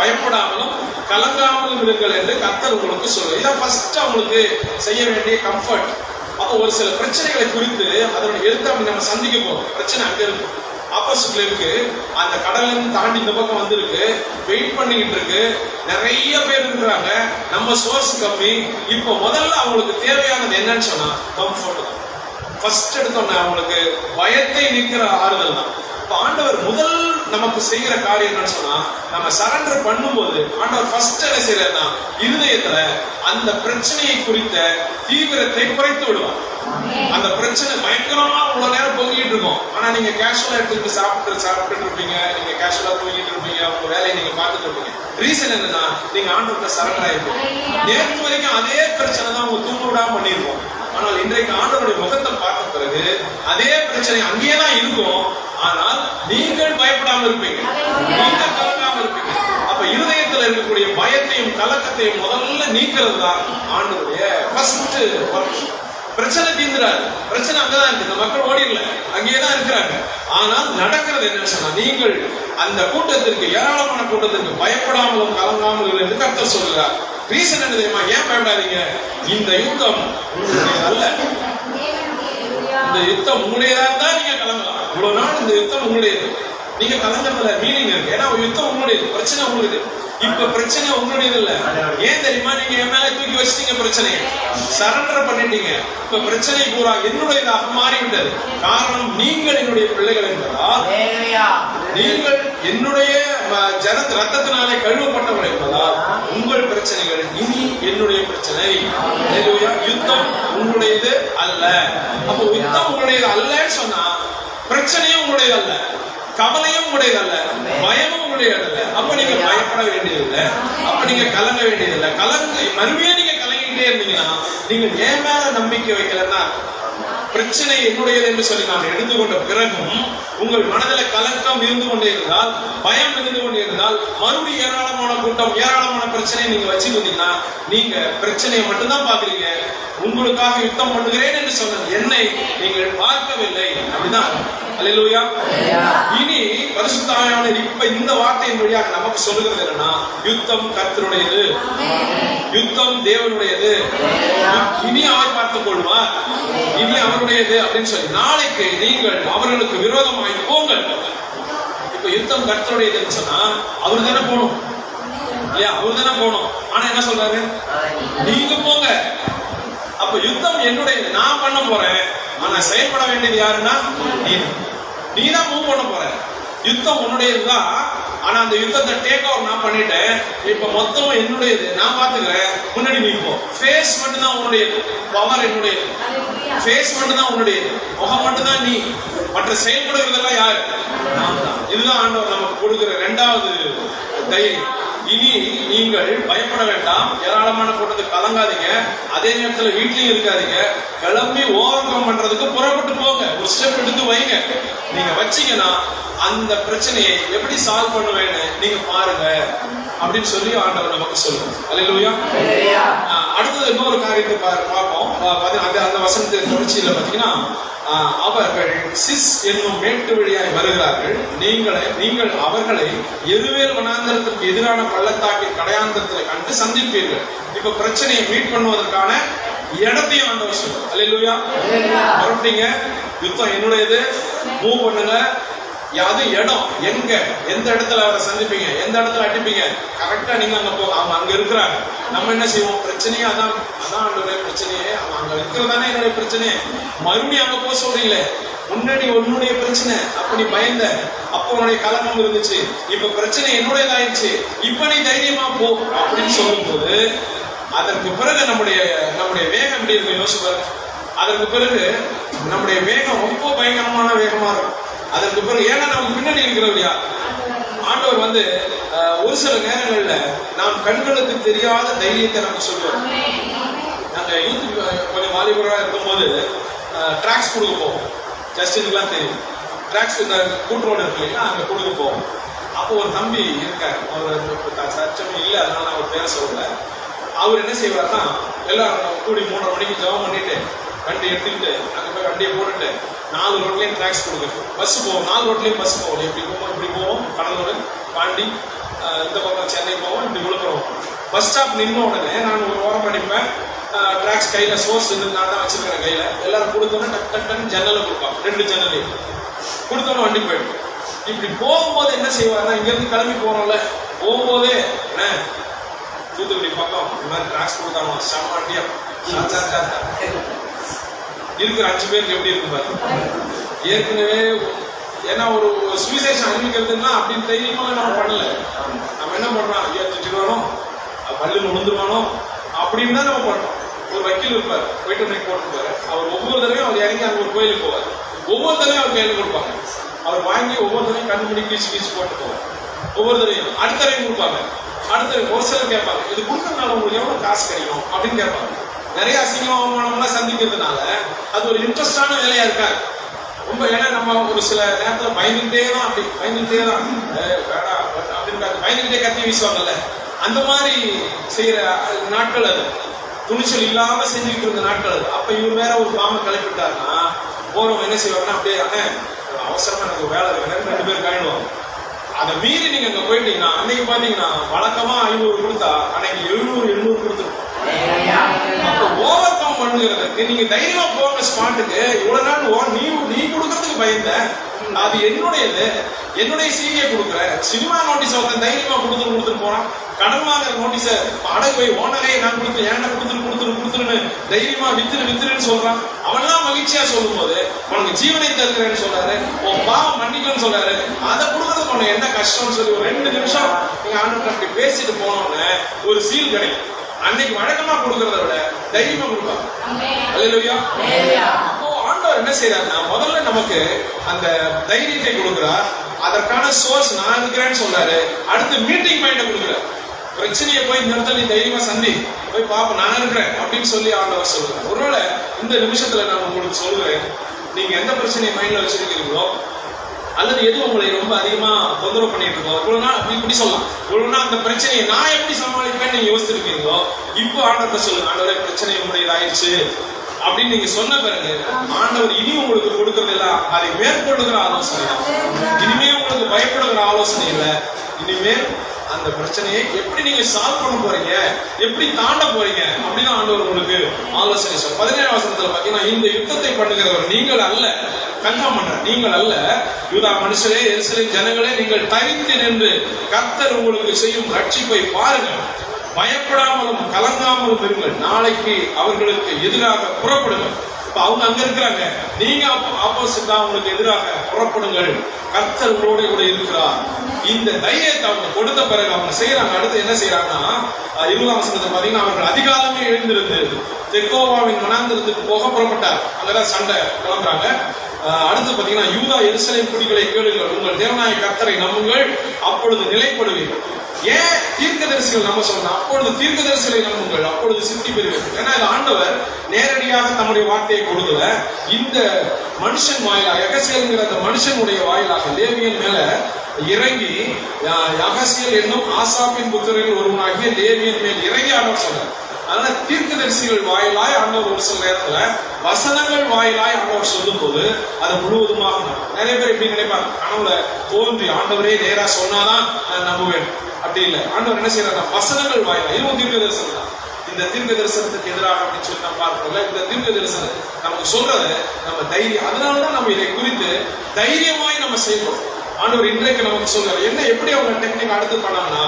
பயப்படாமலும் கலங்காமலும் இருங்கள் என்று கர்த்தர் உங்களுக்கு சொல்லுவார். இதான் ஃபர்ஸ்ட் அவங்களுக்கு செய்ய வேண்டிய கம்ஃபர்ட். அப்போ ஒரு சில பிரச்சனைகளை குறித்து அதனுடைய எழுத்து அப்படி நம்ம சந்திக்க போறோம். பிரச்சனை அங்க இருக்கு, ஆப்போசிட்ல இருக்கு, அந்த கடலின் தாண்டி இந்த பக்கம் வந்திருக்கு, வெயிட் பண்ணிக்கிட்டு இருக்கு, நிறைய பேர் இருக்கிறாங்க, நம்ம சோர்ஸ் கம்மி. இப்போ முதல்ல அவங்களுக்கு தேவையானது என்னன்னு சொன்னா கம்ஃபர்ட் தான். ஃபர்ஸ்ட் எடுத்தோம்னா அவங்களுக்கு பயத்தை நீக்கிற ஆறுதல் தான். இப்ப ஆண்டவர் முதல் நமக்கு செய்கிற காரியம் என்னன்னு சொன்னா, நம்ம சரண்டர் பண்ணும்போது ஆண்டவர் ஃபர்ஸ்ட் என்ன செய்யறதுன்னா, இருதயத்துல அந்த பிரச்சனையை குறித்த தீவிரத்தை குறைத்து விடுவார். அந்த பிரச்சனை பயங்கரமா இவ்வளவு நேரம் போகிட்டு இருக்கும், ஆனா நீங்க கேஷுவலா எடுத்துட்டு சாப்பிட்டு இருப்பீங்க, நீங்க கேஷுவலா போயிட்டு இருப்பீங்க, உங்க வேலையை நீங்க பார்த்துட்டு இருப்பீங்க. ரீசன் என்னன்னா, நீங்க ஆண்டவர்கிட்ட சரண்டர் ஆயிருப்பீங்க. நேற்று வரைக்கும் அதே பிரச்சனை தான் உங்க தூங்க விடாம பண்ணிருப்போம். ஆனால் இன்றைக்கு ஆண்டவருடைய முகத்தை பார்த்த பிறகு அதே பிரச்சனை அங்கேயேதான் இருக்கும். ஆனால் நீங்கள் பயப்படாம இருப்பீங்க, நீங்கள் கலங்காம இருப்பீங்க. அப்ப இருதயத்துல இருக்கக்கூடிய பயத்தையும் கலக்கத்தையும் முதல்ல நீக்கிறது தான் ஆண்டவருடைய ஃபர்ஸ்ட் ஒர்க். பிரச்சனை தீர்ந்துறாரு, பிரச்சனை அங்கதான் இருக்கு, இந்த மக்கள் ஓடிடல, அங்கேயேதான் இருக்கிறாங்க. ஆனால் நடக்கிறது என்ன சொன்னா, நீங்கள் அந்த கூட்டத்திற்கு, ஏராளமான கூட்டத்திற்கு பயப்படாமலும் கலங்காமலும் என்று கர்த்தர் சொல்கிறார். ரீசன் என்ன தெரியுமா? ஏன் பயப்படாதீங்க? இந்த யுத்தம் உங்களுடையது அல்ல. இந்த யுத்தம் உங்களுடையதா தான் நீங்க கலங்கலாம். இவ்வளவு நாள் இந்த யுத்தம் உங்களுடையது, நீங்க கலங்கறதுல மீனிங் இருக்கு. ஏன்னா யுத்தம் உங்களுடையது, பிரச்சனை உங்களுடையது. இப்ப பிரச்சனை உங்களுடையது இல்ல. ஏன் தெரியுமா? நீங்க என் மேல தூக்கி வச்சிட்டீங்க, பிரச்சனையை சரண்டர் பண்ணிட்டீங்க. இப்ப பிரச்சனை பூரா என்னுடையதாக மாறிவிட்டது. காரணம், நீங்கள் என்னுடைய பிள்ளைகள் என்பதால், நீங்கள் என்னுடைய ரத்தத்தினாலே கழுவப்பட்டவர்கள் என்பதால் உங்கள் பிரச்சனைகள் இனி என்னுடைய பிரச்சனை. யுத்தம் உங்களுடையது அல்ல. அப்போ யுத்தம் உங்களுடையது அல்லன்னு சொன்னா பிரச்சனையும் உங்களுடையது அல்ல, கவலையும் உங்களுடையது அல்ல, பயமும் உங்களுடையது அல்ல. அப்ப நீங்க பயப்பட வேண்டியதில்லை, அப்ப நீங்க கலங்க வேண்டியதில்லை. மறுபடியும் நீங்க கலங்கிட்டே இருந்தீங்கன்னா, நீங்க ஏன் மேல நம்பிக்கை வைக்கலன்னா, பிரச்சனை என்னுடையது என்று சொல்லி நான் எடுத்துக்கொண்ட பிறகும் உங்கள் மனதில் கலக்கம் இருந்து கொண்டே இருந்தால், பயம் இருந்து கொண்டே இருந்தால், மறுபடியும் ஏராளமான கூட்டம், ஏராளமான பிரச்சனையை நீங்க வச்சுக்கிட்டீங்கன்னா, நீங்க பிரச்சனையை மட்டும்தான் பாக்குறீங்க. உங்களுக்காக யுத்தம் பண்ணுகிறேன் என்று சொன்னது என்னை நீங்கள் பார்க்கவில்லை. அப்படிதான். அல்லேலூயா. இனி பரிசுத்த ஆவியானவர் இப்ப இந்த வார்த்தையின் வழியாக நமக்கு சொல்லுகிறது என்னன்னா, யுத்தம் கர்த்தருடையது, யுத்தம் தேவனுடையது, இனி அவர் பார்த்துக் கொள்வார், இனி அவருடையது அப்படின்னு சொல்லி நாளைக்கு நீங்கள் அவர்களுக்கு விரோதமாய் போங்கள். இப்ப யுத்தம் கர்த்தருடையதுன்னு சொன்னா அவரு தானே போகணும் இல்லையா? அவரு தானே போகணும். ஆனா என்ன சொல்றாரு? நீங்க போங்க. அப்ப யுத்தம் என்னுடையது, நான் பண்ண போறேன். ஆனா செயல்பட வேண்டியது யாருன்னா நீதான் மூவ் பண்ண போற. யுத்தம் உன்னுடையதுதான். ஆனா அந்த யுத்தத்தை டேக் ஓவர் நான் பண்ணிட்டேன். இப்ப மொத்தம் என்னுடையது, நான் பாத்துக்கிறேன். முன்னாடி நீ போ. ஃபேஸ் மட்டும் தான் உன்னுடையது, பவர் என்னுடையது. ஃபேஸ் மட்டும் தான் உன்னுடையது, முகம் மட்டும் தான் நீ. மற்ற செயல்படுறதெல்லாம் யாரு? இதுதான் ஆண்டவர் நமக்கு கொடுக்கிற இரண்டாவது தைரியம். இனி நீங்கள் பயப்பட வேண்டாம், ஏராளமான கூட்டத்துக்கு கலங்காதீங்க. அதே நேரத்தில் வீட்லயும் இருக்காதீங்க. கிளம்பி ஓவர் கம் பண்றதுக்கு புறப்பட்டு போங்க. ஒரு ஸ்டெப் எடுத்து வைங்க. நீங்க வச்சீங்கன்னா அந்த பிரச்சனையை எப்படி சால்வ் பண்ணுவேன்னு நீங்க பாருங்க அப்படின்னு சொல்லி ஆண்டவர் நமக்கு சொல்லுங்க. அல்லேலூயா. அடுத்தது இன்னொரு காரியத்தை பார்ப்போம். அந்த வசனத்தின் தொடர்ச்சியில பாத்தீங்கன்னா, அவர்கள் சிஸ் என்னும் மேட்டு வழியாய் வருகிறார்கள். நீங்கள் அவர்களை எருவேல் வனாந்தரத்திற்கு எதிரான பள்ளத்தாக்கின் கடையாந்தரத்தில் கண்டு சந்திப்பீர்கள். இப்ப பிரச்சனையை மீட் பண்ணுவதற்கான இடத்தையும் ஆண்டவர் சொல்லுங்க. அல்லேலூயா. புறப்பட்டீங்க, யுத்தம் என்னுடையது, மூவ் பண்ணுங்க. அது இடம் எங்க, எந்த இடத்துல அவரை சந்திப்பீங்க, எந்த இடத்துல அடிப்பீங்க, கரெக்டா நீங்க அங்க போக. அவங்க அங்க இருக்கிறாங்க. நம்ம என்ன செய்வோம்? பிரச்சனையே அதான் என்னுடைய பிரச்சனையே, அவன் அங்க இருக்கிறதானே என்னுடைய பிரச்சனையே. மறுபடியும் அங்க போக சொல்றீங்களே, முன்னாடி உன்னுடைய பிரச்சனை, அப்ப நீ பயந்த, அப்ப உன்னுடைய கலக்கம் இருந்துச்சு, இப்ப பிரச்சனை என்னுடையதாயிடுச்சு, இப்ப நீ தைரியமா போ அப்படின்னு சொல்லும் போது, அதற்கு பிறகு நம்முடைய வேகம் எப்படி இருக்கு யோசிப்பாரு. அதற்கு பிறகு நம்முடைய வேகம் ரொம்ப பயங்கரமான வேகமா இருக்கும். அதற்கு பிறகு ஏன்னா நம்ம பின்னாடி இருக்கிறவரையா ஆண்டவர் ஒரு சில நேரங்கள்ல நாம் கண்களுக்கு தெரியாத தைரியத்தை நமக்கு சொல்லுவார். நாங்க யூத் கொஞ்சம் வாலிபராக இருக்கும்போது டிராக்ஸ் கொடுக்க போவோம். ஜஸ்டின்லாம் தெரியும், டிராக்ஸ் இந்த கூட்டுரோடு இருக்கு இல்லைங்களா, அங்க கொடுக்க போவோம். அப்போ ஒரு தம்பி இருக்காரு, அவர் சச்சமே இல்லை, அதனால அவர் பேர சொல்லல. அவர் என்ன செய்வார்னா, எல்லாரும் கூடி 3:30 மணிக்கு ஜெபம் பண்ணிட்டு வண்டி எடுத்துக்கிட்டு அங்கே போய் வண்டியை போட்டுட்டு 4 ரோட்லையும் டிராக்ஸ் கொடுக்குறது. பஸ் போவோம், 4 ரோட்லையும் பஸ் போவோம். எப்படி போவோம்? இப்படி போவோம், கடலூர் பாண்டி, இந்த பக்கம் சென்னை போவோம், இப்படி விழுப்புரம். பஸ் ஸ்டாப் நின்ன உடனே நான் ஒரு ஓரம் அடிப்பேன். டிராக்ஸ் கையில் சோர்ஸ் நான் தான் வச்சிருக்கிறேன் கையில். எல்லாரும் கொடுத்தோன்னே டக் டக்குன்னு ஜன்னலை கொடுப்பாங்க, 2 ஜன்னலையும் கொடுத்தோன்னே வண்டி போயிடும். இப்படி போகும்போது என்ன செய்வாருன்னா, இங்கேருந்து கிளம்பி போகிறோம்ல, போகும்போதே என்ன தூத்துக்குடி பக்கம் இந்த மாதிரி டிராக்ஸ் கொடுத்தாங்க, செம்மாட்டியா இருக்கிற 5 பேருக்கு எப்படி இருக்கு பாரு. ஏற்கனவே ஏன்னா ஒரு சுவிசேஷம் அறிவிக்கிறதுன்னா அப்படின்னு தைரியமா நம்ம பண்ணல. நம்ம என்ன பண்றோம்? ஐயா திட்டுவானோ, பல்லு விழுந்துருவானோ அப்படின்னு தான் நம்ம பண்றோம். ஒரு வக்கீல் இருப்பார், போயிட்டு போட்டுருப்பாரு. அவர் ஒவ்வொரு தடவையும் அவர் இறங்கி அங்கே ஒரு கோயிலுக்கு போவார். ஒவ்வொரு தடவையும் அவர் கையில் கொடுப்பாங்க. அவர் வாங்கி ஒவ்வொரு தடவையும் கண்டுபிடி கீச்சு போட்டு போவார். ஒவ்வொரு தடவையும் அடுத்த தடவையும் கொடுப்பாங்க. அடுத்த ஒரு சிலர் கேட்பாங்க, இது கொடுக்கறதுனால உங்களுக்கு எவ்வளவு காசு கிடைக்கும் அப்படின்னு கேட்பாங்க. நிறைய அசிங்கம் அவமானம்லாம் சந்திக்கிறதுனால அது ஒரு இன்ட்ரெஸ்டான வேலையா இருக்காது ரொம்ப. ஏன்னா நம்ம ஒரு சில நேரத்துல பயந்துட்டே தான் வேணாம் அப்படின்னு பயந்துகிட்டே கத்தி வீசுவாங்கல்ல, அந்த மாதிரி செய்யற நாட்கள் அது. துணிச்சல் இல்லாம செஞ்சுக்கிட்டு இருந்த நாட்கள் அது. அப்ப இவர் வேற ஒரு பாம்பை கிளப்பிட்டாருன்னா போறவங்க என்ன செய்வாங்கன்னா, அப்படியே அவசரமா எனக்கு வேலை இருக்கு 2 பேர் கழிடுவாங்க. அதை மீறி நீங்க அங்க போயிட்டீங்கன்னா அன்னைக்கு பாத்தீங்கன்னா வழக்கமா 500 கொடுத்தா அன்னைக்கு 700-800 கொடுத்துருக்கோம். அப்ப ஓவர் கம் பண்ணுகிறதுக்கு நீங்க தைரியமா போங்க ஸ்பாட்டுக்கு. இவ்வளவு நாள் நீ கொடுக்கறதுக்கு பயந்த, அது என்னுடைய செய்தியை கொடுக்குறேன். சினிமா நோட்டீஸ் ஒருத்தன் தைரியமா கொடுத்துட்டு போறான். கடன் வாங்குற நோட்டீஸ அடகு போய் ஓனரையே நான் கொடுத்து ஏன்டா கொடுத்துருன்னு தைரியமா வித்துருன்னு சொல்றான். அவன்லாம் மகிழ்ச்சியா சொல்லும் போது உனக்கு ஜீவனை தருக்கிறேன்னு சொல்றாரு, உன் பாவம் மன்னிக்கணும்னு சொல்றாரு. அதை கொடுக்கறதுக்கு உனக்கு என்ன கஷ்டம்னு சொல்லி ஒரு 2 நிமிஷம் நீங்க ஆண்டு அப்படி பேசிட்டு போனோன்னு ஒரு சீல் கிடைக்கும். அன்னைக்கு வழக்கமா கொடுக்கறத விட தைரியமா கொடுப்பாங்க. அல்லேலூயா. அப்போ ஆண்டவர் என்ன செய்யறாருன்னா, முதல்ல நமக்கு அந்த தைரியத்தை கொடுக்கிறார். அதற்கான சோர்ஸ் நான் இருக்கிறேன்னு சொல்றாரு. அடுத்து மீட்டிங் பாயிண்ட கொடுக்குறாரு. பிரச்சனையை போய் இந்த இடத்துல நீ தைரியமா சந்தி போய் பாப்ப நான் இருக்கிறேன் அப்படின்னு சொல்லி ஆண்டவர் சொல்றாரு. ஒருவேளை இந்த நிமிஷத்துல நான் உங்களுக்கு சொல்லுவேன், நீங்க எந்த பிரச்சனையை மைண்ட்ல வச்சிருக்கீங்களோ அல்லது எது உங்களை ரொம்ப அதிகமா தொந்தரவு பண்ணிட்டு இருக்கோம், இவ்வளவு நாள் இப்படி சொல்லலாம், இவ்வளவு நாள் அந்த பிரச்சனையை நான் எப்படி சமாளிப்பேன்னு நீங்க யோசிச்சிருக்கீங்களோ, இப்போ ஆண்டவர்கிட்ட சொல்லுங்க, ஆண்டவரே பிரச்சனை உங்களுடையதாயிடுச்சு அப்படின்னு நீங்க சொன்ன பிறகு ஆண்டவர் இனி உங்களுக்கு கொடுக்கறது இல்ல, அதை மேற்கொள்ளுகிற ஆலோசனை தான். இனிமே உங்களுக்கு பயப்படுகிற ஆலோசனை இல்லை. இனிமேல் அந்த பிரச்சனையை எப்படி நீங்க சால்வ் பண்ண போறீங்க, எப்படி தாண்ட போறீங்க அப்படின்னு ஆண்டவர் உங்களுக்கு ஆலோசனை சொல்ல. 17ஆம் வசனத்துல பாத்தீங்கன்னா, இந்த யுத்தத்தை பண்ணுகிறவர் நீங்கள் அல்ல, கன்ஃபார்ம் பண்ற, நீங்கள் அல்ல யூதா மனுஷரே, எருசலேம் ஜனங்களே, நீங்கள் தரித்து நின்று கர்த்தர் உங்களுக்கு செய்யும் ரட்சிப்பை பாருங்கள். பயப்படாமலும் கலங்காமலும் இருங்கள். நாளைக்கு அவர்களுக்கு எதிராக புறப்படுங்கள். இப்ப அவங்க அங்க இருக்கிறாங்க, நீங்க ஆப்போசிட்டா அவங்களுக்கு எதிராக புறப்படுங்கள். கர்த்தர் உங்களோட கூட இருக்கிறார். இந்த தைரியத்தை அவங்க கொடுத்த பிறகு அவங்க செய்யறாங்க. அடுத்து என்ன செய்யறாங்கன்னா, 20ஆம் வசனத்தை பாத்தீங்கன்னா, அவர்கள் அதிகாலமே எழுந்திருந்து தெக்கோவாவின் வனாந்திரத்துக்கு போக புறப்பட்டார். அங்கதான் சண்டை கிளம்புறாங்க. அடுத்து பாத்தீங்கன்னா, யூதா எருசலேம் குடிகளை கேளுங்கள், உங்கள் தேவனாய கர்த்தரை நம்புங்கள், அப்பொழுது நிலைப்படுவீர்கள். ஏன் தீர்க்கதரிசிகள் நம்ம சொன்னா, அப்பொழுது தீர்க்கதரிசிகளை நம்புங்கள், அப்பொழுது சித்தி பெறுவீர்கள். ஏன்னா இது ஆண்டவர் நேரடியாக தம்முடைய வார்த்தையை கொடுக்கல, இந்த மனுஷன் வாயிலாக, யகசியல்ங்கிற அந்த மனுஷனுடைய வாயிலாக லேவியன் மேல இறங்கி, யகசியல் என்னும் ஆசாப்பின் புத்திரரில் ஒருவனாகிய லேவியன் மேல் இறங்கி ஆண்டவர் சொன்னார். அதனால தீர்க்கதரிசிகள் வாயிலாய் ஆண்டவர் ஒரு சில நேரத்துல வசனங்கள் வாயிலாய் ஆண்டவர் சொல்லும் போது அது முழுவதுமாக நிறைய பேர் எப்படி நினைப்பாங்க, கனவுல தோன்றி ஆண்டவரே நேரா சொன்னாதான் நான் நம்புவேன். அப்படி இல்லை. ஆண்டவர் என்ன செய்யறாங்க, வசனங்கள் வாயிலா, இதுவும் தீர்க்க தரிசனம் தான். இந்த தீர்க்க தரிசனத்துக்கு எதிராக அப்படின்னு சொல்லி நம்ம பார்க்கிறோம்ல, இந்த தீர்க்க தரிசனம் நமக்கு சொல்றது நம்ம தைரியம். அதனாலதான் நம்ம இதை குறித்து தைரியமாய் நம்ம செய்வோம். ஆண்டவர் இன்றைக்கு நமக்கு சொல்றாரு. என்ன எப்படி அவங்க டெக்னிக் அடுத்து பண்ணாங்கன்னா,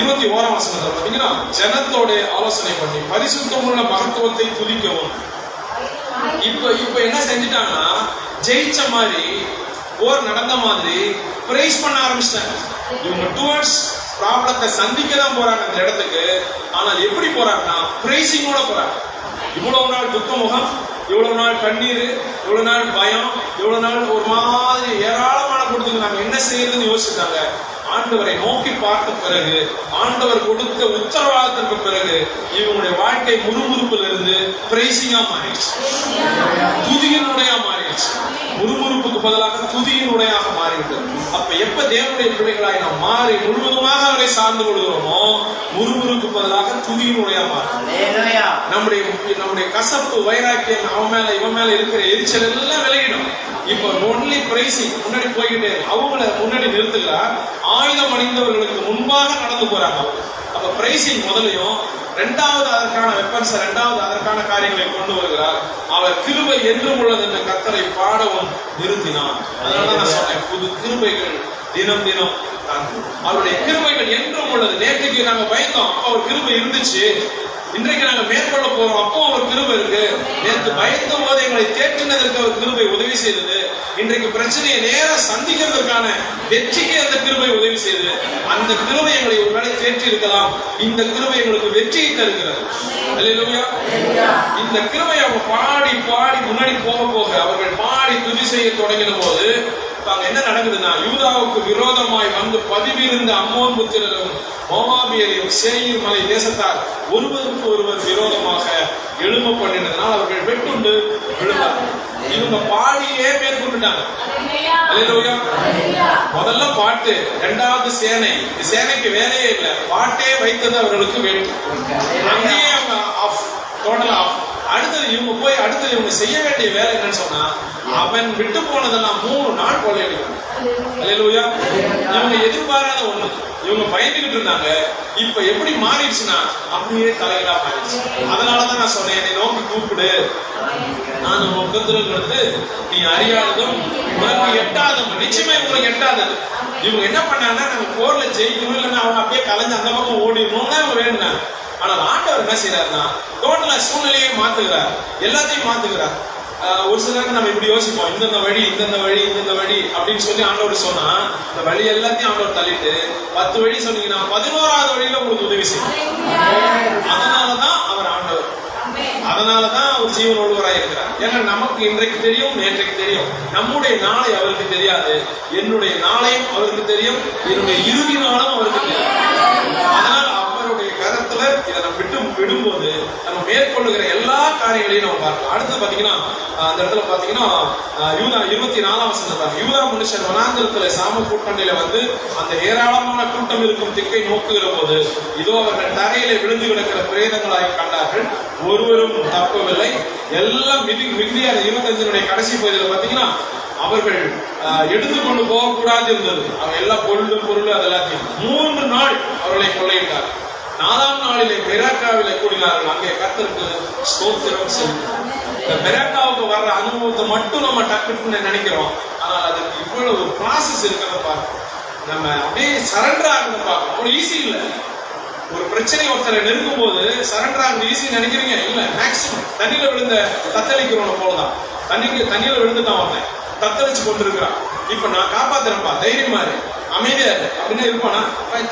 21ஆம் வசனத்துல பாத்தீங்கன்னா, ஜனத்தோட ஆலோசனை பண்ணி பரிசுத்தமுள்ள மகத்துவத்தை துதிக்கவும். இப்ப என்ன செஞ்சுட்டாங்கன்னா, ஜெயிச்ச மாதிரி, போர் நடந்த மாதிரி பிரைஸ் பண்ண ஆரம்பிச்சிட்டாங்க. இவங்க டுவர்ட்ஸ் ப்ராப்ளத்தை சந்திக்க தான் போறாங்க அந்த இடத்துக்கு. ஆனால் எப்படி போறாங்கன்னா, பிரைசிங்கோட போறாங்க. இவ்வளவு நாள் துக்க முகம், இவ்வளவு நாள் கண்ணீர், இவ்வளவு நாள் பயம், இவ்வளவு நாள் ஒரு மாதிரி ஏராளமான கொடுத்து நாங்க என்ன செய்யறதுன்னு யோசிச்சாங்க. ஆண்டவரை நோக்கி பார்த்த பிறகு, ஆண்டவர் கொடுத்த உத்தரவாதத்திற்கு பிறகு இவங்களுடைய வாழ்க்கை முறுமுறுப்புல இருந்து பிரைசிங்கா மாறிடுச்சு, துதியினுடைய மாறிடுச்சு. முறுமுறுப்புக்கு பதிலாக துதியினுடையாக மாறிவிட்டது. அப்ப எப்ப தேவனுடைய பிள்ளைகளாய் நாம் மாறி முழுவதுமாக அவரை சார்ந்து கொள்கிறோமோ, முறுமுறுக்கு பதிலாக துதியினுடைய மாறும். நம்முடைய கசப்பு, வைராக்கியம், அவன் மேல இவன் மேல இருக்கிற எரிச்சல் எல்லாம் விலகிடும். இப்ப ஒன்லி பிரைசிங், முன்னாடி போய்கிட்டே அவங்கள முன்னாடி நிறுத்துகிறார். ஆயுதம் அணிந்தவர்களுக்கு முன்பாக நடந்து போறாங்க. அப்ப பிரைசிங் முதலையும், இரண்டாவது அதற்கான வெப்பன்ஸ், இரண்டாவது அதற்கான காரியங்களை கொண்டு வருகிறார். அவர் கிருபை என்றும் உள்ளது என்ற கர்த்தரை பாடவும் நிறுத்தினார். அதனால நான் சொன்னேன், புது கிருபைகள் தினம் தினம் அவருடைய கிருபைகள் என்றும் உள்ளது. நேற்றுக்கு நாங்க பயந்தோம், அப்ப அவர் கிருபை இருந்துச்சு. இன்றைக்கு நாங்க மேற்கொள்ள போறோம், அப்போ அவர் கிருபை இருக்கு. நேற்று பயந்த போது எங்களை தேற்றினதற்கு அவர் கிருபை உதவி செய்தது. இன்றைக்கு பிரச்சனையை நேரம் சந்திக்கிறதுக்கான வெற்றிக்கு அந்த கிருபை உதவி செய்தது. அந்த கிருபை எங்களை ஒருவேளை தேற்றி இருக்கலாம். இந்த கிருபை எங்களுக்கு வெற்றியை தருகிறது. அல்லேலூயா. இந்த கிருபை அவங்க பாடி பாடி முன்னாடி போக போக அவர்கள் பாடி துதி செய்ய தொடங்கின போது அங்க என்ன நடக்குதுன்னா, யூதாவுக்கு விரோதமாய் வந்து பதிவிருந்த அம்மோன் புத்திரரும் மோவாபியரையும் சேயீர் மலை தேசத்தார் ஒருவருக்கு ஒருவர் விரோதமாக எழும்ப பண்ணினதுனால் அவர்கள் வெட்டுண்டு விழுந்தார்கள். இவங்க பாடியே மேற்கொண்டுட்டாங்க. அல்லேலூயா. முதல்ல பாட்டு, இரண்டாவது சேனை. சேனைக்கு வேலையே இல்லை, பாட்டே வைத்தது அவர்களுக்கு வேணும். அங்கேயே அவங்க ஆஃப், டோட்டல் ஆஃப். அடுத்தது இவங்க போய் அடுத்தது இவங்க செய்ய வேண்டிய வேலை என்னன்னு சொன்னா, அவன் விட்டு போனதெல்லாம் 3 நாள் கொள்ளையடிக்கணும். அல்லேலூயா. இவங்க எதிர்பாராத ஒண்ணு, இவங்க பயந்துகிட்டு இருந்தாங்க. இப்ப எப்படி மாறிடுச்சுன்னா அப்படியே தலைகளா மாறிடுச்சு. அதனாலதான் நான் சொன்னேன், என்னை நோக்கி கூப்பிடு, நான் முகத்திற்கு வந்து நீ அறியாததும் உனக்கு எட்டாததும். நிச்சயமா உங்களுக்கு எட்டாதது. இவங்க என்ன பண்ணாங்கன்னா, நம்ம போர்ல ஜெயிக்கணும், இல்லைன்னா அவங்க அப்படியே கலைஞ்சு அந்த பக்கம் ஓடிடணும்னு அவங்க வேணுனாங்க. ஆனால் ஆண்டவர் என்ன செய்யறாருன்னா, டோட்டலா சூழ்நிலையை மாத்துகிறார், எல்லாத்தையும் மாத்துகிறார். ஒரு சிலருக்கு நம்ம இப்படி யோசிப்போம், இந்தந்த வழி இந்தந்த வழி இந்தந்த வழி அப்படின்னு சொல்லி ஆண்டவர் சொன்னா, இந்த வழி எல்லாத்தையும் ஆண்டவர் தள்ளிட்டு 10 வழி சொன்னீங்கன்னா 11வது வழியில உங்களுக்கு உதவி செய்யும். அதனாலதான் அவர் ஆண்டவர், அதனாலதான் அவர் ஜீவன் ஒழுவராய் இருக்கிறார். ஏன்னா நமக்கு இன்றைக்கு தெரியும், நேற்றைக்கு தெரியும். நம்முடைய நாளை அவருக்கு தெரியாது, என்னுடைய நாளையும் அவருக்கு தெரியும், என்னுடைய இறுதி நாளும் அவருக்கு தெரியும். அதனால அவருடைய கரத்துல இதை நம்ம விடும்போது நம்ம மேற்கொள்ளுகிற எல்லா காரியங்களையும் நம்ம பார்க்கலாம். அடுத்து பாத்தீங்கன்னா, அந்த இடத்துல பாத்தீங்கன்னா யூதா 24ஆம் வசனம், யூதா மனுஷன் வனாந்தரத்துல சாம கூட்டண்டில வந்து அந்த ஏராளமான கூட்டம் இருக்கும் திக்கை நோக்குகிற போது, இதோ அவர்கள் தரையில விழுந்து கிடக்கிற பிரேதங்களாய் கண்டார்கள், ஒருவரும் தப்பவில்லை. எல்லாம் மிகுதியான 25 கடைசி பகுதியில் பாத்தீங்கன்னா, அவர்கள் எடுத்துக்கொண்டு போகக்கூடாது இருந்தது. அவங்க எல்லா பொருள் அதெல்லாத்தையும் 3 நாள் அவர்களை கொள்ளையிட்டார். 4ஆம் நாளிலே பெராக்காவிலே கூடினார்கள். அங்கே கர்த்தருக்கு ஸ்தோத்திரம் செலுத்தும். இந்த பெராக்காவுக்கு வர்ற அனுபவத்தை மட்டும் நம்ம டக்குன்னு நினைக்கிறோம். ஆனால் அதுக்கு இவ்வளவு ப்ராசஸ் இருக்கிறத பார்க்கணும். நம்ம அப்படியே சரண்டர் ஆகுறத பார்க்கணும். அவ்வளவு ஈஸி இல்லை. ஒரு பிரச்சனை ஒருத்தரை நெருங்கும் போது சரண்டர் ஆகுது ஈஸி நினைக்கிறீங்க, இல்ல. மேக்சிமம் தண்ணியில விழுந்த தத்தளிக்கிறவன போலதான். தண்ணியில விழுந்துட்டான், அவன் தத்தளிச்சு கொண்டிருக்கிறான். இப்ப நான் காப்பாத்துறேன்ப்பா, தைரியமா இரு, அமைதியா இரு அப்படின்னு இருப்பானா?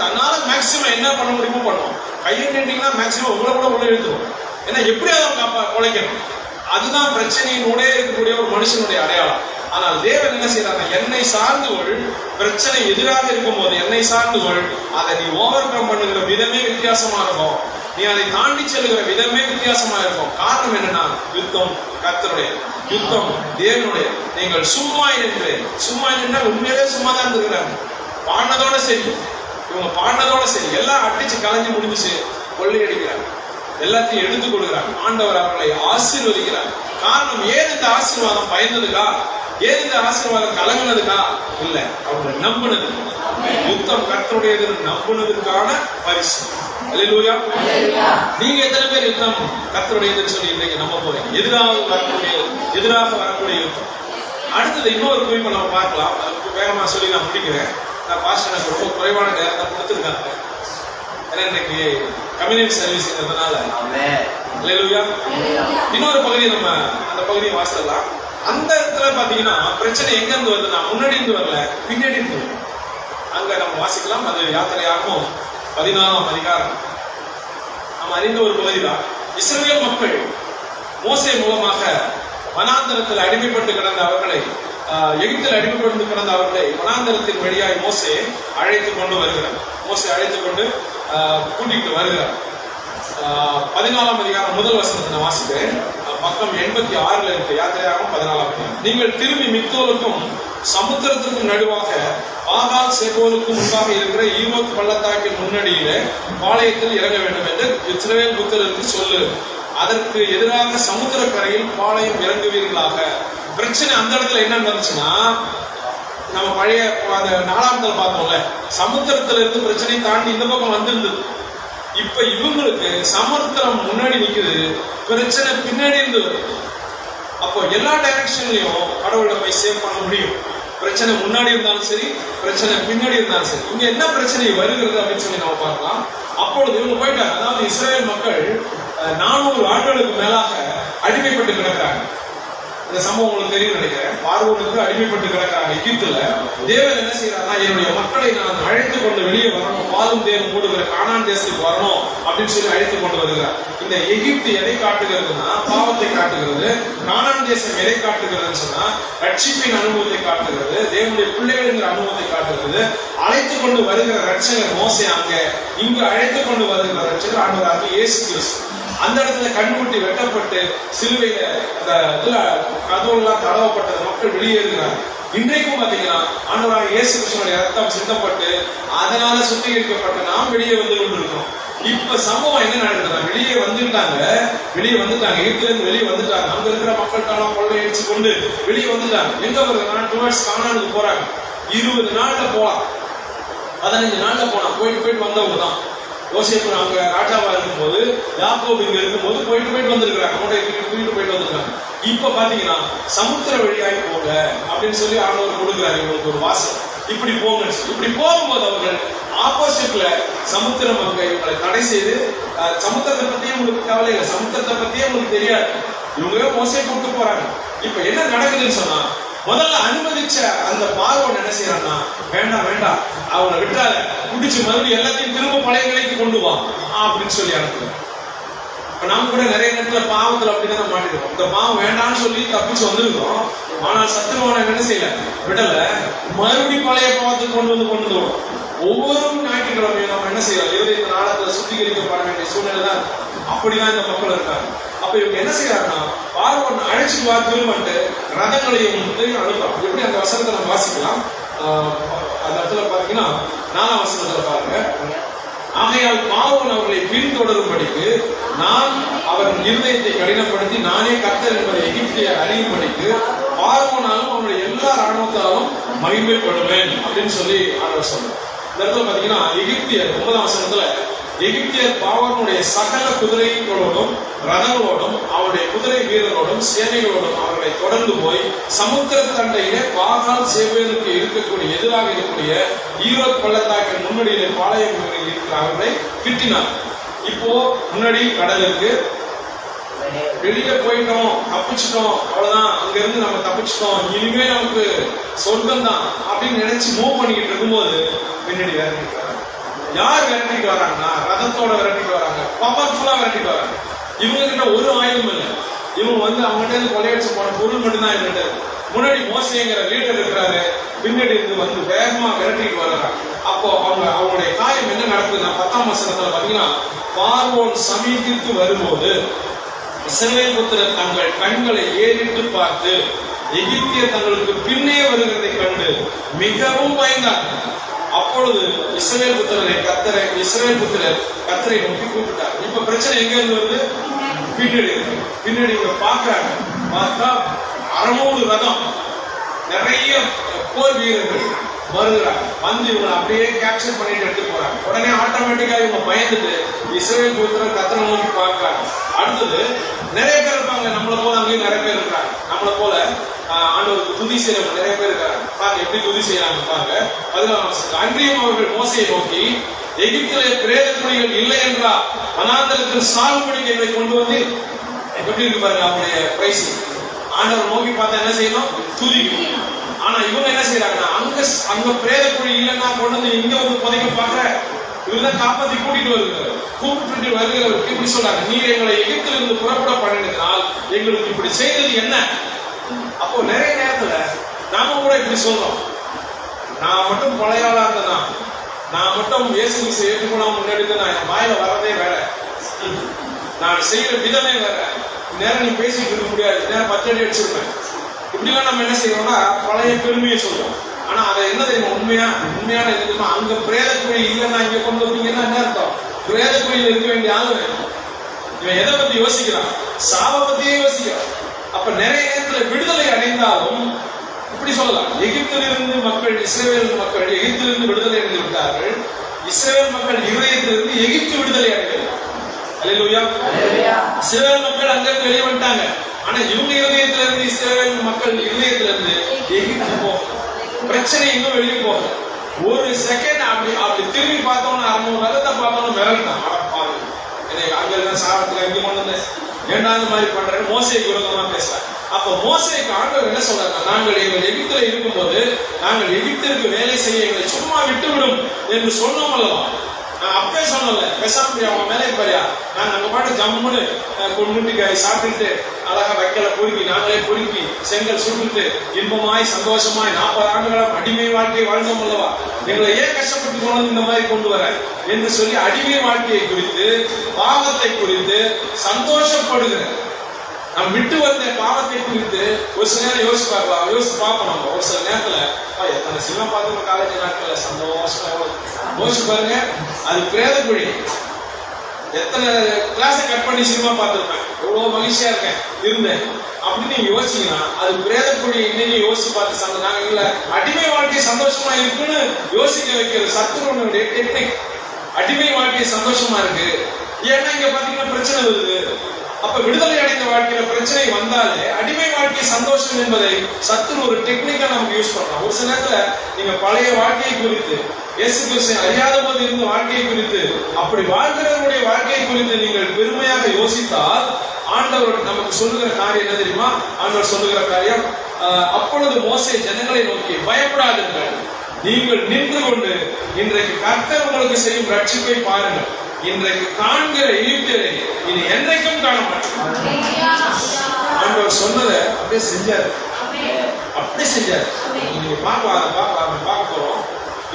தன்னால மேக்சிமம் என்ன பண்ண முடியுமோ பண்ணுவோம். கையை நீட்டிங்கன்னா மேக்சிமம் உங்களை கூட உள்ள எழுதுவோம். ஏன்னா எப்படியாவது குலைக்கணும். அதுதான் பிரச்சனையினோட இருக்கக்கூடிய ஒரு மனுஷனுடைய அடையாளம். ஆனால் தேவன் என்ன செய்யறாங்க, என்னை சார்ந்து கொள். பிரச்சனை எதிராக இருக்கும் போது என்னை சார்ந்து கொள். அதை நீ ஓவர் கம் பண்ணுகிற விதமே வித்தியாசமா இருக்கும், நீ அதை தாண்டி செல்லுகிற விதமே வித்தியாசமா இருக்கும். காரணம் என்னன்னா, யுத்தம் கர்த்தருடைய, யுத்தம் தேவனுடைய. நீங்கள் சும்மா நின்று, சும்மா நின்று உண்மையிலே சும்மா தான் இருக்கிறாங்க. பாடினதோட சரி, இவங்க பாடினதோட சரி, எல்லாம் அடிச்சு கலைஞ்சு முடிஞ்சிச்சு. கொள்ளையடிக்கிறாங்க, எல்லாத்தையும் எடுத்துக் கொடுக்கிறாங்க. ஆண்டவர் அவர்களை ஆசீர்வதிக்கிறார். காரணம், ஏன் இந்த ஆசீர்வாதம் பயந்ததுக்கா? ஏன் இந்த ஆசீர்வாதம் கலங்கினதுக்கா? இல்ல, அவங்க நம்பினது. யுத்தம் கர்த்தருடையது நம்பினதுக்கான பரிசு. அல்லேலூயா. நீங்க எத்தனை பேர் யுத்தம் கர்த்தருடையதுன்னு சொல்லி இன்னைக்கு நம்ப போறீங்க? எதிராக வரக்கூடிய யுத்தம். அடுத்தது இன்னொரு குறிப்பை நம்ம பார்க்கலாம். வேகமா சொல்லி நான் முடிக்கிறேன். நான் பாஸ்டர் எனக்கு ரொம்ப குறைவான நேரத்தை கொடுத்துருக்காங்க. ஏன்னா இன்னைக்கு கம்யூனிட்டி சர்வீஸ்ங்கிறதுனால. அல்லேலூயா. இன்னொரு பகுதி நம்ம அந்த பகுதியை வாசிக்கலாம். அந்த இடத்துல பாத்தீங்கன்னா பிரச்சனை எங்க இருந்து வருதுன்னா, முன்னாடி இருந்து வரல, பின்னாடி இருந்து வருது. அங்க நம்ம வாசிக்கலாம். அது யாத்திரையாகும் 14ஆம் அதிகாரம். நம்ம அறிந்த ஒரு பகுதிதான். இஸ்ரவேல் மக்கள் மோசே மூலமாக வனாந்தரத்தில் அடிமைப்பட்டு கிடந்த அவர்களை, எகிப்தில் அடிமைப்பட்டு கிடந்த அவர்களை வனாந்தரத்தின் வழியாய் மோசே அழைத்து கொண்டு வருகிறார். மோசே அழைத்து கொண்டு கூட்டிட்டு வருகிறார். 14ஆம் அதிகாரம் முதல் வசனத்தை நான் வாசிக்கிறேன். பக்கம் 86 இருக்கு. யாத்திரையாகும் 14ஆம் அதிகாரம். நீங்கள் திரும்பி மிக்தோலுக்கும் சமுத்திரத்துக்கும் நடுவாக பாகால் செபோலுக்கும் முன்பாக இருக்கிற ஈரோத் பள்ளத்தாக்கின் முன்னடியில பாளையத்தில் இறங்க வேண்டும் என்று இஸ்ரவேல் புத்திரருக்கு சொல்லு. அதற்கு எதிராக சமுத்திரக்கரையில் பாளையம் இறங்குவீர்களாக. பிரச்சனை அந்த இடத்துல என்ன நடந்துச்சுன்னா, நம்ம பழைய அந்த 4ஆம் பார்த்தோம்ல, சமுத்திரத்துல இருந்து பிரச்சனை தாண்டி இந்த பக்கம் வந்திருந்தது. இப்ப இவங்களுக்கு சமுத்திரம் முன்னாடி நிக்குது, பிரச்சனை பின்னாடி இருந்து வருது. அப்போ எல்லா டைரக்ஷன்லயும் கடவுளை போய் சேவ் பண்ண முடியும். பிரச்சனை முன்னாடி இருந்தாலும் சரி, பிரச்சனை பின்னாடி இருந்தாலும் சரி. இங்க என்ன பிரச்சனை வருகிறது அப்படின்னு சொல்லி நம்ம பார்க்கலாம். அப்பொழுது இவங்க போயிட்டாங்க. அதாவது இஸ்ரவேல் மக்கள் 400 ஆண்டுகளுக்கு மேலாக அடிமைப்பட்டு கிடக்கிறாங்க. இந்த சம்பவம் உங்களுக்கு தெரியும் நினைக்கிறேன். பார்வோனுக்கு அடிமைப்பட்டு கிடக்கிறாங்க எகிப்துல. தேவன் என்ன செய்யறாருன்னா, என்னுடைய மக்களை நான் அழைத்து கொண்டு வெளியே வரணும், பாலும் தேவன் மூடுகிற கானான் தேசத்துக்கு வரணும் அப்படின்னு சொல்லி அழைத்து கொண்டு வருகிறார். இந்த எகிப்து எதை காட்டுகிறதுனா, பாவத்தை காட்டுகிறது. கானான் தேசம் எதை காட்டுகிறதுன்னு சொன்னா ரட்சிப்பின் அனுபவத்தை காட்டுகிறது, தேவனுடைய பிள்ளைகள் அனுபவத்தை காட்டுகிறது. அழைத்து கொண்டு வருகிற ரட்சகர் மோசே, அங்க இங்கு அழைத்து கொண்டு வருகிற ரட்சகர் ஆண்டவராகிய இயேசு கிறிஸ்து. அந்த இடத்துல கண்ணுக்குட்டி வெட்டப்பட்டு சிலுவையில அந்த இதுல கதவுலாம் தடவப்பட்ட மக்கள் வெளியேறுகிறார். இன்றைக்கும் பாத்தீங்கன்னா ஆண்டவராகிய இயேசு கிறிஸ்துவினுடைய ரத்தம் சிந்தப்பட்டு அதனால சுத்திகரிக்கப்பட்ட நாம் வெளியே வந்து கொண்டிருக்கிறோம். இப்ப சம்பவம் என்ன நடக்குதுன்னா, வெளியே வந்துட்டாங்க, எகிப்துல இருந்து வெளியே வந்துட்டாங்க. அங்க இருக்கிற மக்கள்கிட்ட கொள்ளையடிச்சு கொண்டு வெளியே வந்துட்டாங்க. எங்க வருதுன்னா டுவர்ட்ஸ் கானானுக்கு போறாங்க. 20 நாள்ல போலாம், 15 நாள்ல போனா போயிட்டு வந்தவங்க தான். யோசேப்பு அவங்க ராஜாவா இருக்கும்போது, யாக்கோபு இங்க இருக்கும்போது போயிட்டு வந்திருக்கிறாங்க, மூட்டையை தூக்கிட்டு போயிட்டு வந்திருக்காங்க. இப்ப பாத்தீங்கன்னா சமுத்திர வழியாகி போங்க அப்படின்னு சொல்லி ஆண்டவர் கொடுக்குறாரு இவங்களுக்கு ஒரு வாசல். இப்படி போங்க. இப்படி போகும்போது அவர்கள் ஆப்போசிட்ல சமுத்திரம் அங்க இவங்களை தடை செய்து, சமுத்திரத்தை பத்தியே உங்களுக்கு கவலை இல்லை, சமுத்திரத்தை பத்தியே உங்களுக்கு தெரியாது, இவங்க மோசே கூப்பிட்டு போறாங்க. இப்ப என்ன நடக்குதுன்னு சொன்னா, முதல்ல அனுமதிச்ச அந்த பார்வோன் என்ன செய்யறான்னா, வேண்டாம் அவனை விட்டாத, குடிச்சு மறுபடியும் எல்லாத்தையும் திரும்ப பழைய நிலைக்கு கொண்டு வா அப்படின்னு சொல்லி அனுப்புறேன். இப்ப நாம கூட நிறைய நேரத்துல பாவத்துல அப்படிதான் மாட்டிருக்கோம். இந்த பாவம் வேண்டாம்னு சொல்லி தப்பிச்சு வந்திருக்கோம். ஆனால் சத்துருவான என்ன செய்யல, விடல, மறுபடியும் பழைய பாவத்துக்கு கொண்டு வரும். ஒவ்வொரு ஞாயிற்றுக்கிழமையும் நம்ம என்ன செய்யறோம், இருதயத்தின் ஆழத்துல சுத்திகரிக்கப்பட வேண்டிய சூழ்நிலை தான். அப்படிதான் இந்த மக்கள் இருக்காங்க. அப்ப இவங்க என்ன செய்யறாங்கன்னா, பார்வோன் அழைச்சிட்டு வா திரும்பட்டு ரதங்களையும் அனுப்புறான். எப்படி அந்த வசனத்தை நம்ம வாசிக்கலாம். அந்த இடத்துல பாத்தீங்கன்னா 4ஆம் வசனத்துல பாருங்க. ஆகையால் பார்வோன் அவர்களை பின்தொடரும்படிக்கு நான் அவர் இருதயத்தை கடினப்படுத்தி நானே கர்த்தர் என்பதை எகிப்தியர் அறியும்படிக்கு பார்வோனாலும் அவருடைய எல்லா ராணுவத்தாலும் மகிமைப்படுவேன் அப்படின்னு சொல்லி ஆண்டவர் சொல்றார். இந்த இடத்துல பாத்தீங்கன்னா எகிப்தியர் 9ஆம் வசனத்துல எகிப்தியர் பார்வோனுடைய சகல குதிரைகளோடும் ரதங்களோடும் அவருடைய குதிரை வீரரோடும் சேனைகளோடும் அவர்களை தொடர்ந்து போய் சமுத்திர தண்டையிலே பாகால் சேவேலுக்கு இருக்கக்கூடிய எதிராக இருக்கக்கூடிய ஈரோத் பள்ளத்தாக்கின் முன்னணியிலே பாளையம் இருக்கிற அவர்களை கிட்டினார். இப்போ முன்னாடி கடல் இருக்கு, வெளியே போயிட்டோம், தப்பிச்சிட்டோம், அவ்வளவுதான், அங்க இருந்து நம்ம தப்பிச்சிட்டோம், இனிமே நமக்கு சொர்க்கம் தான் அப்படின்னு நினைச்சு மூவ் பண்ணிக்கிட்டு இருக்கும்போது பின்னாடி விரட்டிட்டு வராங்க. யார் விரட்டிட்டு வராங்கன்னா, ரதத்தோட விரட்டிட்டு வராங்க, பவர்ஃபுல்லா விரட்டிட்டு வராங்க. இவங்க கிட்ட ஒரு ஆயுதம் இல்லை, இவங்க அவங்ககிட்ட கொள்ளையடிச்சு போன பொருள் மட்டும்தான் இவங்க. முன்னாடி மோசேங்கிற லீடர் இருக்கிறாரு, பின்னாடி இருந்து வேகமா விரட்டிட்டு வர்றாங்க. அப்போ அவங்களுடைய காயம் என்ன நடக்குதுன்னா 10ஆம் வசனத்துல பாத்தீங்கன்னா, பார்வோன் சமீபித்து வரும்போது இஸ்ரவேல் புத்திரர் தங்கள் கண்களை ஏறிட்டு பார்த்து எகிப்தியர் தங்களுக்கு பின்னே வருகிறதை கண்டு மிகவும் பயந்தார்கள். அப்பொழுது இஸ்ரவேல் புத்திரர் கர்த்தரை நோக்கி கூப்பிட்டார். இப்ப பிரச்சனை எங்க இருந்து வருது, பின்னாடி இவங்க பாக்குறாங்க. பார்த்தா 600 ரதம், நிறைய போர் வீரர்கள் வருகிறாங்க. இவங்களை அப்படியே கேப்சர் பண்ணிட்டு எடுத்துட்டு போறாங்க. உடனே ஆட்டோமேட்டிக்கா இவங்க பயந்துட்டு இஸ்ரவேல் புத்திரர் கர்த்தரை நோக்கி பார்க்கிறாங்க. அடுத்தது நிறைய பேர் இருப்பாங்க, நம்மளை போல அங்கேயும் நிறைய பேர் இருக்காங்க, நம்மளை போல ஆண்டவருக்கு துதி செய்யறவங்க நிறைய பேர் இருக்காங்க. பாருங்க எப்படி துதி செய்யறாங்க பாருங்க. 14ஆம் வசனம். அன்றியும் அவர்கள் மோசையை நோக்கி, எகிப்திலே பிரேத குழிகள் இல்லை என்றா வனாந்தரத்தில் சாகுபடிகளை கொண்டு வந்து, எப்படி இருக்கு பாருங்க அவங்களுடைய பிரைசிங். ஆண்டவர் நோக்கி பார்த்தா என்ன செய்யணும், துதிக்கணும். ஆனா இவங்க என்ன செய்யறாங்கன்னா, அங்க பிரேத குழி இல்லைன்னா கொண்டு வந்து இங்க வந்து புதைக்க பாக்குற, இவர்தான் காப்பாத்தி கூட்டிட்டு வருகிறவருக்கு இப்படி சொல்றாங்க, நீர் எங்களை எகிப்திலிருந்து புறப்பட பண்ணினால் எங்களுக்கு இப்படி செய்தது என்ன? அப்போ நிறைய நேரத்துல நாம கூட இப்படி சொல்றோம், நான் மட்டும் பழைய ஆளா இருந்தேனா, நான் மட்டும் இயேசு கிறிஸ்துவை ஏற்றுக்கொள்ளாம முன்னாடி நான் என் வாயில வரதே வேற, நான் செய்யற விதமே வேற, நேரம் நீ பேசிட்டு இருக்க முடியாது, நேரம் 10 அடி அடிச்சிருப்பேன். இப்படிலாம் நம்ம என்ன செய்யறோம்னா பழைய பெருமையை சொல்றோம். ஆனா அதை என்ன தெரியுமா, உண்மையான எதுக்குமா, அங்க பிரேத குழி இல்லைன்னா இங்க கொண்டு வந்தீங்கன்னா என்ன அர்த்தம், பிரேத குழியில் இருக்க வேண்டிய ஆளு இவன் எதை பத்தி யோசிக்கிறான், சாவ பத்தியே யோசிக்கிறான். அப்ப நிறைய நேரத்துல விடுதலை அடைந்தாலும் இப்படி சொல்லலாம், எகிப்திலிருந்து மக்கள் எகிப்திலிருந்து விடுதலை அடைந்து விட்டார்கள், இஸ்ரவேல் மக்கள் இருதயத்திலிருந்து எகிப்து விடுதலை அடைந்தார்கள். அல்லேலூயா. இஸ்ரவேல் மக்கள் அங்கிருந்து வெளியே வந்துட்டாங்க, ஆனா இவங்க இருதயத்திலிருந்து இஸ்ரவேல் மக்கள் இருதயத்திலிருந்து எகிப்து போகல, பிரச்சனை இன்னும் வெளியே போகல. ஒரு செகண்ட் அப்படி திரும்பி பார்த்தோம்னா 600 ரதத்தை பார்த்தோம்னா மிரட்டான், அங்க இருக்க சாபத்துல இங்க கொண்டு வந்து ஏண்டாவது மாதிரி பண்றேன்னு மோசேக்கு விரோதமா பேசுறாங்க. அப்ப மோசேக்கு ஆண்டவர் என்ன சொல்றாங்க, நாங்கள் எங்கள் எகிப்தில இருக்கும்போது நாங்கள் எகிப்திற்கு வேலை செய்ய எங்களை சும்மா விட்டுவிடும் என்று சொன்னோம் அல்லவா, நான் அப்பே சொன்னல, பேசாம அவங்க மேலே பாரியா, நாங்க அங்க பாட்டு ஜம்முன்னு கொண்டுட்டு சாப்பிட்டுட்டு அழகா வைக்கல பொறுக்கி நாங்களே பொறுக்கி செங்கல் சுட்டுட்டு இன்பமாய் சந்தோஷமாய் 40 ஆண்டுகளும் அடிமை வாழ்க்கையை வாழ்ந்தோம் அல்லவா, எங்களை ஏன் கஷ்டப்பட்டு கொண்டு இந்த மாதிரி கொண்டு வர என்று சொல்லி அடிமை வாழ்க்கையை குறித்து பாவத்தை குறித்து சந்தோஷப்படுகிற நம்ம விட்டு வந்த பாவத்தை குறித்து ஒரு சில நேரம் யோசிச்சு பார்ப்போம். நம்ம ஒரு சில நேரத்துல எத்தனை சினிமா பார்த்து காலேஜ் நாட்கள்ல சந்தோஷமா யோசிச்சு பாருங்க, அது பிரேத குழி. எத்தனை கிளாஸை கட் பண்ணி சினிமா பார்த்துருப்பேன், எவ்வளவு மகிழ்ச்சியா இருந்தேன் அப்படின்னு நீங்க யோசிச்சீங்கன்னா அது பிரேத குழி. இன்னைக்கு யோசிச்சு பார்த்து நாங்க இல்ல அடிமை வாழ்க்கை சந்தோஷமா இருக்குன்னு யோசிக்க வைக்கிற சத்துருவனுடைய டெக்னிக். அடிமை வாழ்க்கை சந்தோஷமா இருக்கு ஏன்னா இங்க பாத்தீங்கன்னா பிரச்சனை வருது. அப்ப விடுதலை அடைந்த வாழ்க்கையில பிரச்சனை வந்தாலே அடிமை வாழ்க்கை சந்தோஷம் என்பதை சத்துரு ஒரு டெக்னிக்கா நமக்கு யூஸ் பண்ணலாம். ஒரு சில நேரத்துல நீங்க பழைய வாழ்க்கையை குறித்து இயேசு கிறிஸ்துவை அறியாத போது இருந்த வாழ்க்கையை குறித்து அப்படி வாழ்கிறவருடைய வாழ்க்கையை குறித்து நீங்கள் பெருமையாக யோசித்தால் ஆண்டவர் நமக்கு சொல்லுகிற காரியம் என்ன தெரியுமா? ஆண்டவர் சொல்லுகிற காரியம், அப்பொழுது மோசே ஜனங்களை நோக்கி பயப்படாதீர்கள், நீங்கள் நின்று கொண்டு இன்றைக்கு கர்த்தர் உங்களுக்கு செய்யும் ரட்சிப்பை பாருங்கள். இன்றைக்கு காண்கிற எகிப்தியரை இனி என்றைக்கும் காண மாட்டேன். ஆண்டவர் சொன்னதை அப்படியே செஞ்சாரு, அப்படி செஞ்சாரு. நீங்க பார்க்க போறோம்.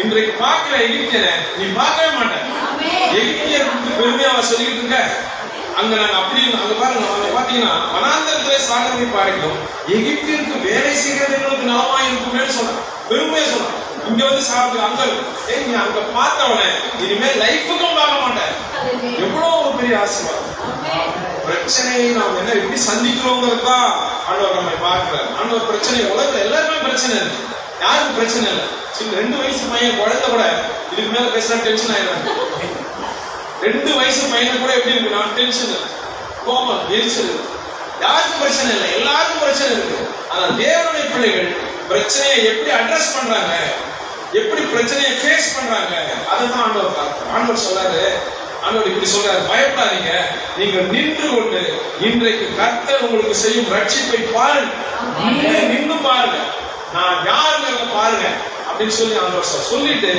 இன்றைக்கு பார்க்கிற எகிப்தியரை நீ பார்க்கவே மாட்டேன். எகிப்தியர் பெருமையா அவர் சொல்லிட்டு இருக்க அங்க நாங்க அப்படி அங்க பாருங்க, அங்க பாத்தீங்கன்னா வனாந்தரத்திலே சாகரத்தை பாருங்க, எகிப்தியருக்கு வேலை செய்கிறது எங்களுக்கு நலமா இருக்குமே சொன்னான், பெருமையா சொன்னான். இங்க வந்து சாப்பிட்டு அங்க நீ அங்க பார்த்தவனே இனிமேல் லைஃபுக்கும் பார்க்க மாட்டேன். எவ்வளவு ஒரு பெரிய ஆசீர்வாதம். பிரச்சனையை நாம் என்ன எப்படி சந்திக்கிறோங்கிறதா ஆண்டவர் நம்மை பார்க்கிறார். ஆண்டவர் பிரச்சனை உலகத்துல எல்லாருமே பிரச்சனை இருக்கு, யாருக்கும் பிரச்சனை இல்லை. 2 வயசு பையன் குழந்தை கூட இதுக்கு மேல பேசினா டென்ஷன் ஆயிடுறாங்க. 2 வயசு பையனை கூட எப்படி இருக்கு, நான் டென்ஷன் கோபம் எரிச்சல். யாருக்கும் பிரச்சனை இல்லை, எல்லாருக்கும் பிரச்சனை இருக்கு. ஆனா தேவனுடைய பிள்ளைகள் பிரச்சனையை எப்படி அட்ரஸ் பண்றாங்க, எப்படி பிரச்சனையை ஃபேஸ் பண்றாங்க, அதுதான் ஆண்டவர் பார்க்கிறார். ஆண்டவர் சொல்றாரு, ஆண்டவர் இப்படி சொல்றாரு, பயப்படாதீங்க, நீங்கள் நின்று கொண்டு இன்றைக்கு கர்த்தர் உங்களுக்கு செய்யும் ரட்சிப்பை பாருங்க, நின்று பாருங்க, நான் யாருங்கிறத பாருங்க அப்படின்னு சொல்லி ஆண்டவர் சொல்லிட்டு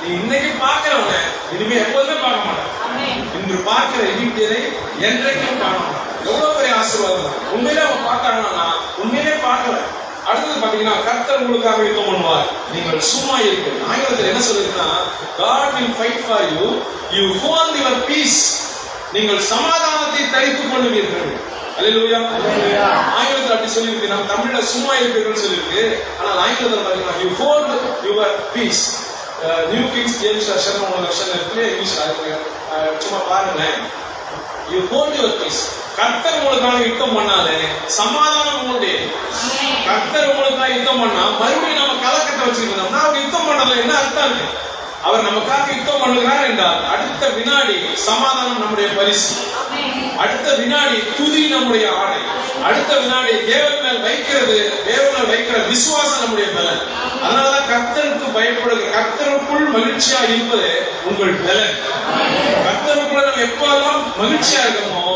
நீ இன்னைக்கு பார்க்கிறவங்க இனிமே எப்போதுமே பார்க்க மாட்டேன். இன்று பார்க்கிற எகிப்தியரை என்றைக்கும் காண மாட்டேன். எவ்வளவு பெரிய ஆசீர்வாதம் தான். உண்மையிலே அவங்க பார்த்தாங்கன்னா உண்மையிலே பார்க்கல. அடுத்தது பாத்தீங்கன்னா கர்த்தர் உங்களுக்காக யுத்தம் பண்ணுவார், நீங்கள் சும்மா இருக்கு. ஆங்கிலத்தில் என்ன சொல்லிருக்குன்னா God will fight for you, you hold your peace. நீங்கள் சமாதானத்தை தரித்துக் கொள்வீர்கள். அல்லேலூயா. ஆங்கிலத்தில் அப்படி சொல்லியிருக்கு, நம்ம தமிழ்ல சும்மா இருப்பீர்கள் சொல்லியிருக்கு. ஆனால் ஆங்கிலத்தில் பாத்தீங்கன்னா you hold your peace. New Kings James version ஒரு வெர்ஷன் இருக்கு, இங்கிலீஷ் சும்மா பாருங்களேன். you hold your peace. கர்த்தர் உங்களுக்காக யுத்தம் பண்ணாலே சமாதானம் உங்களுடைய. கர்த்தர் உங்களுக்காக யுத்தம் பண்ணா மறுபடியும் நம்ம கலக்கத்தை வச்சுக்கிட்டோம்னா அவர் யுத்தம் பண்ணல என்ன அர்த்தம் இருக்கு? அவர் நமக்காக யுத்தம் பண்ணுகிறார் என்றால் அடுத்த வினாடி சமாதானம் நம்முடைய பரிசு, அடுத்த வினாடி துதி நம்முடைய ஆடை, அடுத்த வினாடி தேவன் மேல் வைக்கிற விசுவாசம் நம்முடைய பலன். அதனாலதான் கர்த்தருக்கு பயப்படுகிற, கர்த்தருக்குள் மகிழ்ச்சியா இருப்பது உங்கள் பலன். கர்த்தருக்குள்ள நம்ம எப்பெல்லாம் மகிழ்ச்சியா இருக்கணுமோ,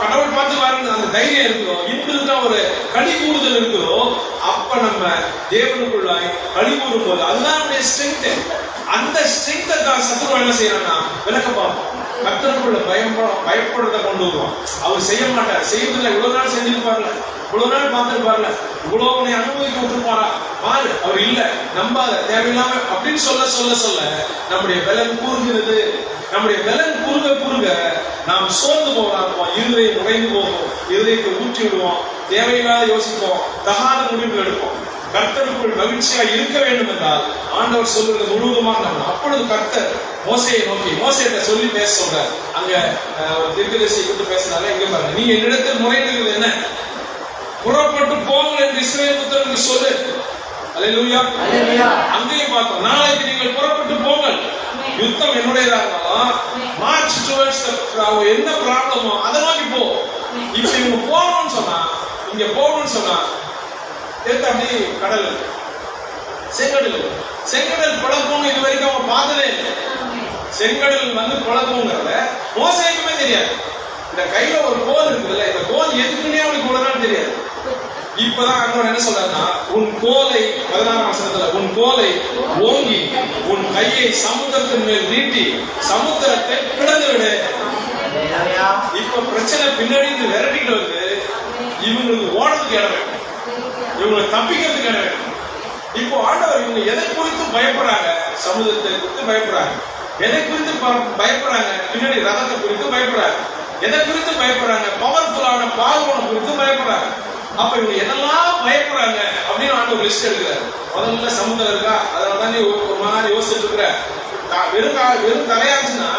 கடவுள் பார்த்து பாருங்க அந்த தைரியம் இருக்கிறோம், இப்படிதான் ஒரு களி கூடுதல் இருக்கிறோம், அப்ப நம்ம தேவனுக்குள்ளாய் களி கூடும் போது அதுதான் நம்முடைய ஸ்ட்ரென்த். அந்த ஸ்ட்ரென்த்தை தான் சத்துரு என்ன செய்யறான்னா விளக்க பார்ப்போம். கர்த்தருக்குள்ள பயப்படுறத கொண்டு வருவோம். அவர் செய்ய மாட்டார், செய்யறதுல இவ்வளவு நாள் செஞ்சிருப்பார்ல, இவ்வளவு நாள் பார்த்துருப்பார்ல, இவ்வளவு உன்னை அனுபவிக்க விட்டுருப்பாரா பாரு, அவர் இல்ல நம்பாத தேவையில்லாம அப்படின்னு சொல்ல நம்முடைய பலன் கூறுகிறது. நம்முடைய பலன் கூறுக நாம் சோர்ந்து போகிறோம், இருதயம் உடைந்து போகும், இருதயத்தை ஊற்றி விடுவோம், தேவையில்லாத யோசிப்போம், தகாத முடிவுகள் எடுப்போம். கர்த்தருக்குள் மகிழ்ச்சியா இருக்க வேண்டும் என்றால் ஆண்டவர் சொல்றது முழுவதுமாக நம்ம. அப்பொழுது கர்த்தர் மோசையை நோக்கி மோசையிட்ட சொல்லி பேச சொல்றார். அங்க தீர்க்கதரிசியை கூட்டு பேசினால இங்க பாருங்க, நீ என்னிடத்தில் முறையிடுகிறது என்ன? புறப்பட்டு போங்கள் என்று இஸ்ரவேல் புத்திரருக்கு சொல்லு. அல்லேலூயா. அங்கேயும் பார்த்தோம், நாளைக்கு நீங்கள் புறப்பட்டு போங்கள், யுத்தம் என்னுடையதா இருந்தாலும் மார்ச் டுவர்ட்ஸ் என்ன ப்ராப்ளமோ அதை நோக்கி போ. இப்ப இவங்க போகணும்னு சொன்னா, இங்க போகணும்னு சொன்னா அப்படி கடல் செங்கடல் பழக்கம் இது வரைக்கும் அவங்க பார்த்ததே இல்லை. செங்கடல் வந்து பழக்கம்ங்கிறத மோசைக்குமே தெரியாது. இந்த கையில ஒரு கோல் இருக்குல்ல, இந்த கோல் எதுக்குன்னே அவனுக்கு இவ்வளவு நாள் தெரியாது. இப்பதான் அண்ணன் என்ன சொல்றாருன்னா, உன் கோலை 16ஆம் வசனத்துல உன் கோலை ஓங்கி உன் கையை சமுத்திரத்தின் மேல் நீட்டி சமுத்திரத்தை பிளந்து விடு. இப்ப பிரச்சனை பின்னாடி விரட்டிட்டு வந்து இவங்களுக்கு ஓடுறதுக்கு இடம் வேணும், இவங்களை தப்பிக்கிறதுக்கு இடம் வேணும். இப்போ ஆண்டவர் இவங்க எதை குறித்து பயப்படுறாங்க? சமுதிரத்தை குறித்து பயப்படுறாங்க. எதை குறித்து பயப்படுறாங்க? பின்னாடி ரதத்தை குறித்து பயப்படுறாங்க. எதை குறித்து பயப்படுறாங்க? பவர்ஃபுல்லான பார்வோனை குறித்து பயப்படுறாங்க. அப்ப இவங்க என்னெல்லாம் பயப்படுறாங்க அப்படின்னு ஆண்டவர் லிஸ்ட் எடுக்கிறார். முதல்ல சமுதிரம் இருக்கா, அதனாலதான் நீ ஒரு மாதிரி யோசிச்சுட்டு இருக்கிற. வெறும் தலையாச்சுன்னா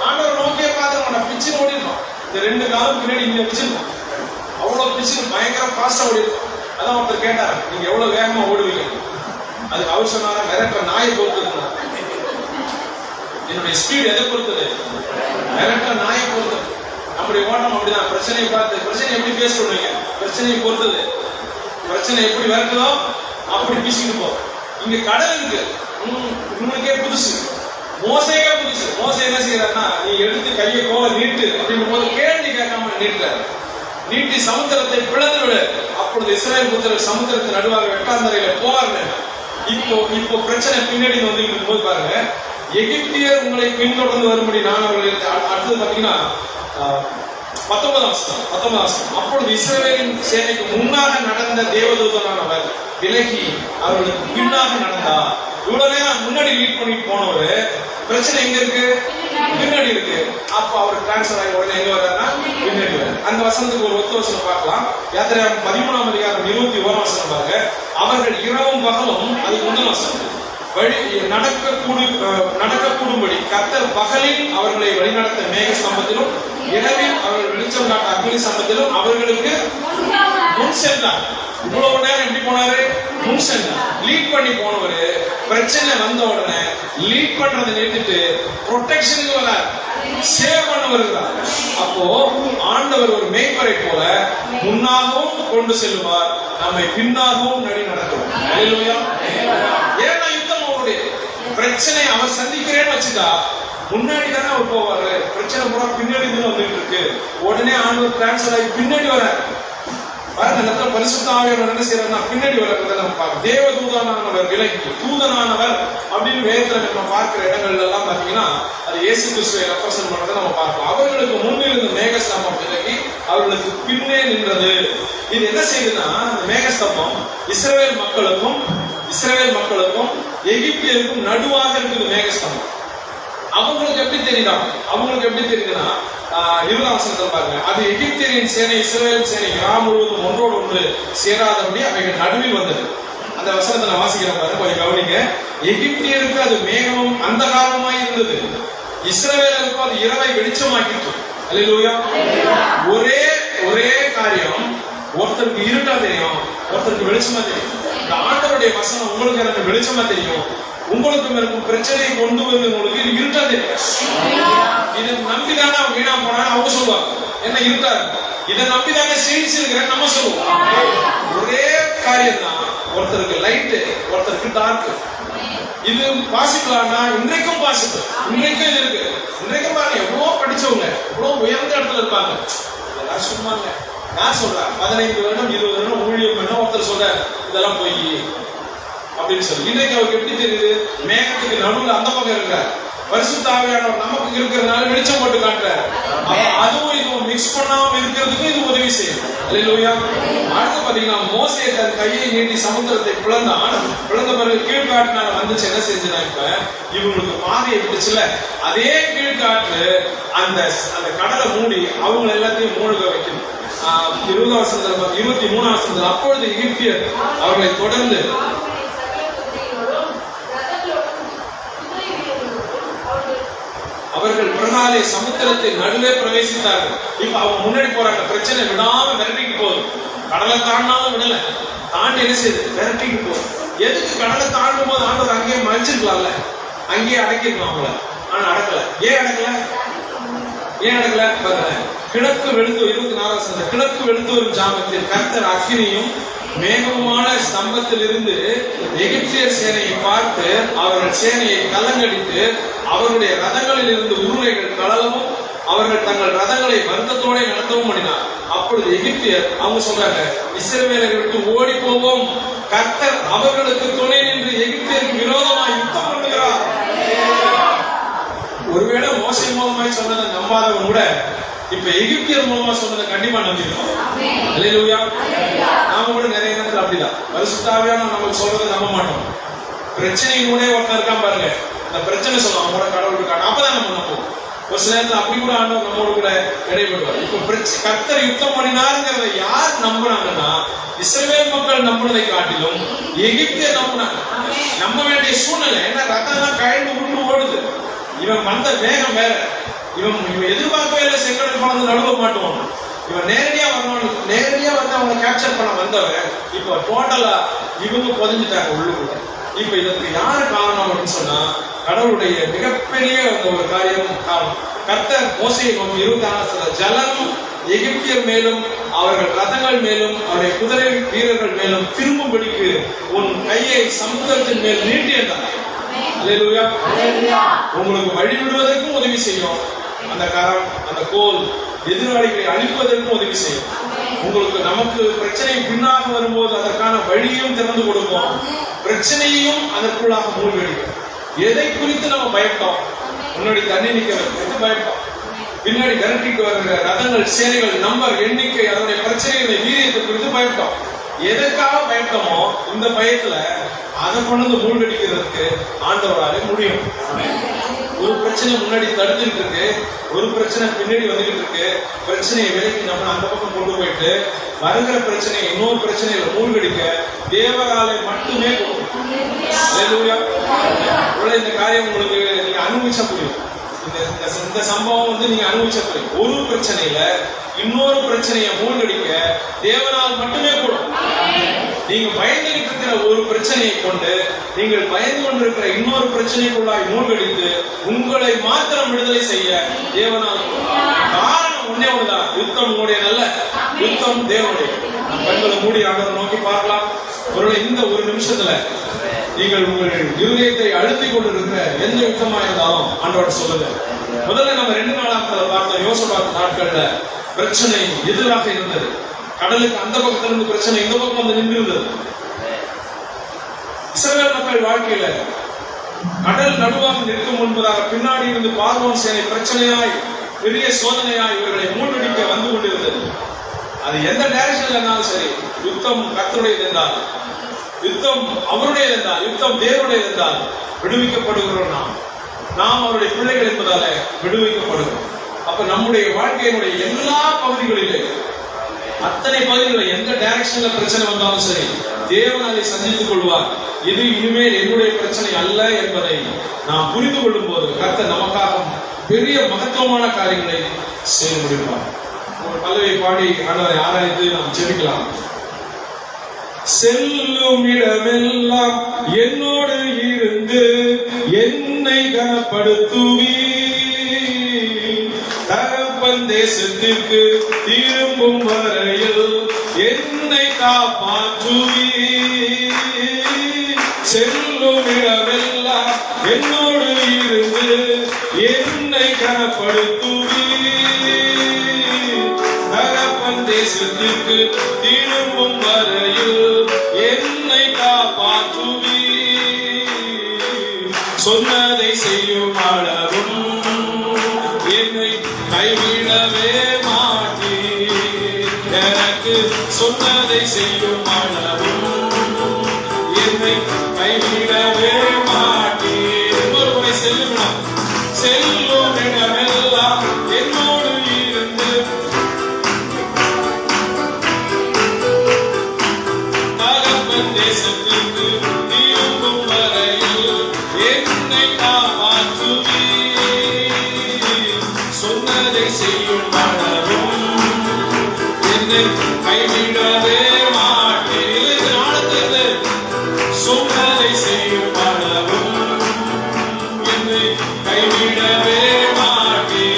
ஆண்டவர் நோக்கியே பார்த்து பிச்சு ஓடிருக்கோம். இந்த 2 காலம் பின்னாடி இங்க பிச்சிருக்கோம். அவ்வளவு பிச்சு பயங்கர ஃபாஸ்டா ஓடிருக்கோம். அதான் ஒருத்தர் கேட்டார், நீங்க எவ்வளவு வேகமா ஓடுவீங்க? அதுக்கு அவர் சொன்னாரா, மிரட்டுற நாயை பொறுத்தது. என்னுடைய ஸ்பீடு எதை பொறுத்தது? மிரட்டுற நாயை பொறுத்தது. நம்முடைய ஓட்டம் அப்படிதான். பிரச்சனையை பார்த்து பிரச்சனை எப்படி பேச பண்ணுவீங்க? பிரச்சனையை பொறுத்தது. பிரச்சனை எப்படி விரட்டுதோ அப்படி பேசிட்டு போ. இங்க கடல் இருக்கு, உங்களுக்கே புதுசு. மோசையே புதுசு. மோசை என்ன செய்யறாருன்னா, நீ எடுத்து கையை கோல நீட்டு அப்படின்ற போது கேள்வி கேட்காம நீட்டுறாரு. நீட்டி சமுத்திரத்தை பிளந்து விடு. அப்பொழுது இஸ்ரவேல் புத்திரர் சமுத்திரத்தின் நடுவாக வெட்டாந்தரையில போவார்கள். இப்போ பிரச்சனை பின்னாடி வந்து போது பாருங்க, எகிப்தியர் உங்களை பின்தொடர்ந்து வரும்படி நான் அவர்களுக்கு. அடுத்தது பாத்தீங்கன்னா 19ஆம் வசனம். அப்பொழுது இஸ்ரவேலின் சேனைக்கு முன்னாக நடந்த தேவதூதனானவர் விலகி அவர்களுக்கு பின்னாக நடந்தார். இவ்வளவு நேரம் முன்னாடி லீட் பண்ணிட்டு போனவர் பிரச்சனை எங்க இருக்கு? பின்னாடி இருக்கு. அப்ப அவர் டிரான்ஸ்பர் ஆகி உடனே எங்க வர்றாருன்னா பின்னாடி வர்றாரு. அந்த வசனத்துக்கு ஒரு ஒத்த வசனம் பார்க்கலாம். யாத்திரையாம் 13ஆம் அதிகாரம் 21ஆம் வசனம் பாருங்க. அவர்கள் இரவும் பகலும், அதுக்கு முந்தின வசனம், வழி நடக்கக்கூடும்படி கர்த்தர் பகலில் அவர்களை வழிநடத்த மேக ஸ்தம்பத்திலும் இரவில் அவர்கள் வெளிச்சம் காட்ட அக்னி ஸ்தம்பத்திலும் அவர்களுக்கு முன் சென்றார். இவ்வளவு நேரம் எப்படி போனாரு? முன் சென்றார். லீட் பண்ணி போனவரு பிரச்சனை வந்த உடனே லீட் பண்றதை நிறுத்திட்டு ப்ரொடெக்ஷனுக்கு வரார், சேவ் பண்ண வருகிறார். அப்போ ஆண்டவர் ஒரு மேய்ப்பரை போல முன்னாகவும் கொண்டு செல்லுவார், நம்மை பின்னாகவும் நடி நடத்துவார். அல்லேலூயா. ஏன்னா யுத்தம் அவருடைய பிரச்சனை அவர் சந்திக்கிறேன்னு வச்சுட்டா முன்னாடி தானே அவர் போவாரு. பிரச்சனை பூரா பின்னாடி தான் வந்துட்டு இருக்கு. உடனே ஆண்டவர் டிரான்ஸ்பர் ஆகி பின்னாடி வராரு. பாருங்க, பரிசுத்த ஆவியானவர் என்ன செய்யறாருன்னா பின்னாடி வர்றதை நம்ம பார்க்கணும். தேவதூதனானவர் விலகி, தூதனானவர் அப்படின்னு வேதத்துல நம்ம பார்க்கிற இடங்கள்ல எல்லாம் பாத்தீங்கன்னா அது இயேசு கிறிஸ்துவை ரெப்ரசென்ட் பண்றதை நம்ம பார்க்கலாம். அவர்களுக்கு முன்னிருந்த மேகஸ்தம்பம் விலகி அவர்களுக்கு பின்னே நின்றது. இது என்ன செய்யுதுன்னா, அந்த மேகஸ்தம்பம் இஸ்ரவேல் மக்களுக்கும் எகிப்தியருக்கும் நடுவாக இருக்குது மேகஸ்தம்பம். அவங்களுக்கு எப்படி தெரியுதுன்னா 20ஆம் வசனத்துல பாருங்க, அது எகிப்தியரின் சேனை இஸ்ரவேல் சேனை கிராமம் முழுவதும் ஒன்றோடு ஒன்று சேராதபடி அவைகள் நடுவில் வந்தது. அந்த வசனத்தை நான் வாசிக்கிறேன் பாருங்க, கொஞ்சம் கவனிங்க. எகிப்தியருக்கு அது மேகமும் அந்தகாரமாய் இருந்தது, இஸ்ரவேலருக்கு அது இரவை வெளிச்சமாக்கிட்டு. அல்லேலூயா. ஒரே காரியம், ஒருத்தருக்கு இருட்டா தெரியும், ஒருத்தருக்கு வெளிச்சமா தெரியும். இந்த ஆண்டவருடைய வசனம் உங்களுக்கு எனக்கு வெளிச்சமா தெரியும், உங்களுக்கும் இருக்கும் பிரச்சனையை கொண்டு வந்து உங்களுக்கு இருட்டா தெரியும். இதை நம்பிதானே அவங்க வீணா போனான்னு அவங்க சொல்லுவாங்க, என்ன இருட்டா இருக்கு. இதை நம்பிதானே சேமிச்சிருக்கிறேன் நம்ம சொல்லுவோம். ஒரே காரியம் தான், ஒருத்தருக்கு லைட்டு, ஒருத்தருக்கு டார்க். இது பாசிபிளானா இன்றைக்கும் பாசிபிள். இன்றைக்கும் இது இருக்கு. இன்றைக்கும் பாருங்க, எவ்வளவு படிச்சவங்க, எவ்வளவு உயர்ந்த இடத்துல இருப்பாங்க. இதெல்லாம் சும்மாங்க. நான் சொல்றேன், 15 வருடம் 20 வருடம் ஊழியம் பண்ண ஒருத்தர் சொல்ற இதெல்லாம் போய் அப்படின்னு சொல்லி. இன்னைக்கு அவருக்கு எப்படி தெரியுது? மேகத்துக்கு நடுவில் அந்த பக்கம் இருக்க பரிசுத்த ஆவியானவர் நமக்கு இருக்கிறதுனால வெளிச்சம் போட்டு காட்டுறாரு. அதுவும் இதுவும் மிக்ஸ் பண்ணாம இருக்கிறதுக்கு இது உதவி செய்யும். அல்லேலூயா. அடுத்து பாத்தீங்கன்னா, மோசே தன் கையை நீட்டி சமுத்திரத்தை பிளந்த பிறகு கீழ்காட்டினால வந்துச்சு. என்ன செஞ்சுனா, இப்ப இவங்களுக்கு பாதையை விட்டுச்சுல, அதே கீழ்காற்று அந்த கடலை மூடி அவங்க எல்லாத்தையும் மூழ்க வைக்கணும். 20ஆம் வசனத்துல 23ஆம் வசனத்துல, அப்பொழுது எகிப்தியர் அவர்களை தொடர்ந்து அவர்கள் பிறனாலே சமுத்திரத்தின் நடுவே பிரவேசித்தார்கள். இப்ப அவங்க முன்னாடி போறாங்க, பிரச்சனை விடாம விரட்டிட்டு போகுது. கடலை தாண்டாலும் விடல, தாண்டி என்ன செய்யுது? விரட்டிட்டு போகுது. எதுக்கு? கடலை தாண்டும் போது ஆண்டவர் அங்கேயே மறைச்சிருக்கலாம்ல, அங்கேயே அடக்கிருக்கலாம் அவங்கள. ஆனா அடக்கல. ஏன் அடக்கல? பாருங்க, கிழக்கு வெளுத்து 24ஆம் வசனம், கிழக்கு வெளுத்து வரும் ஜாமத்தில் கர்த்தர் அக்கினியும் மேகமான ஸ்தம்பத்தில் இருந்து எகிப்தியர் சேனையை பார்த்து அவர்கள் சேனையை கலங்கடித்து அவருடைய ரதங்களில் இருந்து உருளைகள் கலலவும் அவர்கள் தங்கள் ரதங்களை வருத்தத்தோட நடத்தவும் பண்ணினார். அப்பொழுது எகிப்தியர் அவங்க சொல்றாங்க, இஸ்ரவேலரை விட்டு ஓடி போவோம், கர்த்தர் அவர்களுக்கு துணை நின்று எகிப்தியருக்கு விரோதமாக யுத்தம் பண்ணுகிறார். ஒருவேளை மோசை மூலமாய் சொன்னதை நம்பாதவங்க கூட இப்ப எகிப்தியர் மூலமா சொன்னதை கண்டிப்பா நம்பிடுவோம். அல்லேலூயா. நாம கூட நிறைய நேரத்துல அப்படிதான் பரிசுத்த ஆவியானவர் நமக்கு சொல்றதை நம்ப மாட்டோம். பிரச்சனையினூட ஒருத்தர் இருக்கான் பாருங்க, அந்த பிரச்சனை சொல்லுவாங்க கூட கடவுள் இருக்காங்க, அப்பதான் நம்ம நம்புவோம். ஒரு சில நேரத்துல அப்படி கூட ஆண்டவர் நம்மோடு கூட இடைபடுவார். இப்ப கர்த்தர் யுத்தம் பண்ணினாருங்கிறத யார் நம்புனாங்கன்னா, இஸ்ரவேல் மக்கள் நம்பினதை காட்டிலும் எகிப்தியர் நம்பினாங்க. நம்ப வேண்டிய சூழ்நிலை, ஏன்னா ரத்தம் கழிந்து உருண்டு ஓடுது. இவன் வந்த வேகம் வேற. இவன் எதிர்பார்க்கவே இல்லை செங்கடல் பறந்து நடுவ மாட்டுவான். இவன் நேரடியா வரணும், நேரடியா வந்து அவங்க கேப்சர் பண்ண வந்தவன் இப்ப டோட்டலா இவங்க புதைஞ்சிட்டாங்க உள்ளுக்குள்ள. இப்ப இதற்கு யாரு காரணம் அப்படின்னு சொன்னா, கடவுளுடைய மிகப்பெரிய ஒரு காரியம் காரணம். கர்த்தர் மோசையை நோக்கி 26 ஜலம் எகிப்தியர் மேலும் அவர்கள் ரதங்கள் மேலும் அவருடைய குதிரை வீரர்கள் மேலும் திரும்பும்படிக்கு உன் கையை சமுத்திரத்தின் மேல் நீட்டி என்றார். அல்லேலூயா. உங்களுக்கு வழி விடுவதற்கும் உதவி செய்யும் அந்த கரம், அந்த கோல் எதிராளிகளை அழிப்பதற்கும் உதவி செய்யும். உங்களுக்கு நமக்கு பிரச்சனை பின்னாக வரும்போது அதற்கான வழியும் திறந்து கொடுக்கும், பிரச்சனையும் அதற்குள்ளாக மூழ்கடிக்கும். எதை குறித்து நம்ம பயப்பட்டோம்? முன்னாடி தண்ணி நிற்கிறது பயப்பட்டோம், பின்னாடி விரட்டிக்கு வருகிற ரதங்கள் சேனைகள் நம்பர் எண்ணிக்கை அதனுடைய பிரச்சனைகளை வீரியத்தை குறித்து பயப்பட்டோம். எதற்காக பயப்பட்டோமோ இந்த பயத்துல அதை கொண்டு மூழ்கடிக்கிறதுக்கு ஆண்டவராலே முடியும். ஒரு பிரச்சனை முன்னாடி தடுத்துட்டு இருக்கு, ஒரு பிரச்சனை பின்னாடி வந்துகிட்டு இருக்கு. பிரச்சனையை விலக்கி நம்ம அந்த பக்கம் கொண்டு போயிட்டு வருகிற பிரச்சனையை இன்னொரு பிரச்சனையில மூழ்கடிக்க தேவராலே மட்டுமே இந்த காரியம் உங்களுக்கு நீங்க அனுபவிச்ச புரியும். இந்த சம்பவம் வந்து நீங்க அனுபவிச்ச புரியும். ஒரு பிரச்சனையில இன்னொரு பிரச்சனையை மூழ்கடிக்க தேவனால் மட்டுமே கூடும். நீங்க பயந்துகிட்டு இருக்கிற ஒரு பிரச்சனையை கொண்டு நீங்கள் பயந்து கொண்டிருக்கிற இன்னொரு பிரச்சனைக்குள்ளாய் மூழ்கடித்து உங்களை மாத்திரம் விடுதலை செய்ய தேவனால். காரணம் ஒன்னே ஒண்ணுதான், யுத்தம் உங்களுடைய நல்ல, யுத்தம் தேவனுடைய. கண்களை மூடி ஆண்டவரை நோக்கி பார்க்கலாம். ஒருவேளை இந்த ஒரு நிமிஷத்துல நீங்கள் உங்கள் இருதயத்தை அழுத்திக் கொண்டிருக்கிற எந்த யுத்தமா இருந்தாலும் ஆண்டவர் சொல்லுங்க. முதல்ல நம்ம 2 நாளாக பார்த்த யோசபாத் நாட்கள்ல பிரச்சனை எதிராக இருந்தது. கடலுக்கு அந்த பக்கத்திலிருந்து பிரச்சனை இந்த பக்கம் வந்து நின்று இருந்தது. இஸ்ரவேல் மக்கள் வாழ்க்கையில கடல் நடுவாக நிற்கும் முன்பதாக பின்னாடி இருந்து பார்வோன் சேனை பிரச்சனையாய் பெரிய சோதனையாய் இவர்களை மூழ்கடிக்க வந்து கொண்டிருந்தது. அது எந்த டைரக்ஷன்ல இருந்தாலும் சரி, யுத்தம் கர்த்தருடையது என்றால், யுத்தம் அவருடையது என்றால், யுத்தம் தேவனுடையது என்றால் விடுவிக்கப்படுகிறோம். நாம் அவருடைய பிள்ளைகள் என்பதால விடுவிக்கப்படுகிறோம். அப்ப நம்முடைய வாழ்க்கையினுடைய எல்லா பகுதிகளிலே, அத்தனை பகுதிகளில் எந்த டைரக்ஷன்ல பிரச்சனை வந்தாலும் சரி, தேவன் அதை சந்தித்துக் கொள்வார். இது இனிமேல் என்னுடைய பிரச்சனை அல்ல என்பதை நாம் புரிந்து கொள்ளும் போது கர்த்தர் நமக்காக பெரிய மகத்துவமான காரியங்களை செய்ய முடிவார். ஒரு பல்லவி பாடி ஆண்டவரை ஆராய்ந்து நாம் ஜெபிக்கலாம். செல்லும் இடமெல்லாம் என்னோடு இருந்து என்னை கனப்படுத்துவீ, தகப்பன் தேசத்திற்கு திரும்பும் வரையில் என்னை காப்பாற்றுவீ. செல்லும் இடமெல்லாம் என்னோடு இருந்து என்னை கனப்படுத்துவீ, தகப்பன் தேசத்திற்கு திரும்பும் வரையில் என்னை காப்பாற்றுவீ. சொன்னதை செய்யும் அளவும் என்னை கைவிடவே மாட்டீர். எனக்கு சொன்னதை செய்யும் அளவும் என்னை கைவிடவே மாட்டீர். ஒரு முறை செல்லும் செல்லும் இடமெல்லாம் என்னோடு இருந்து தகப்பன் தேசத்திற்கு திரும்பும் வரையில் என்னை காப்பாற்றுவீ. சொன்னதை செய்யும் அளவும் என்னை கைவிடவே மாட்டேன். நாளத்திலிருந்து சொன்னதை செய்யும் அளவும் என்னை கைவிடவே மாட்டேன்.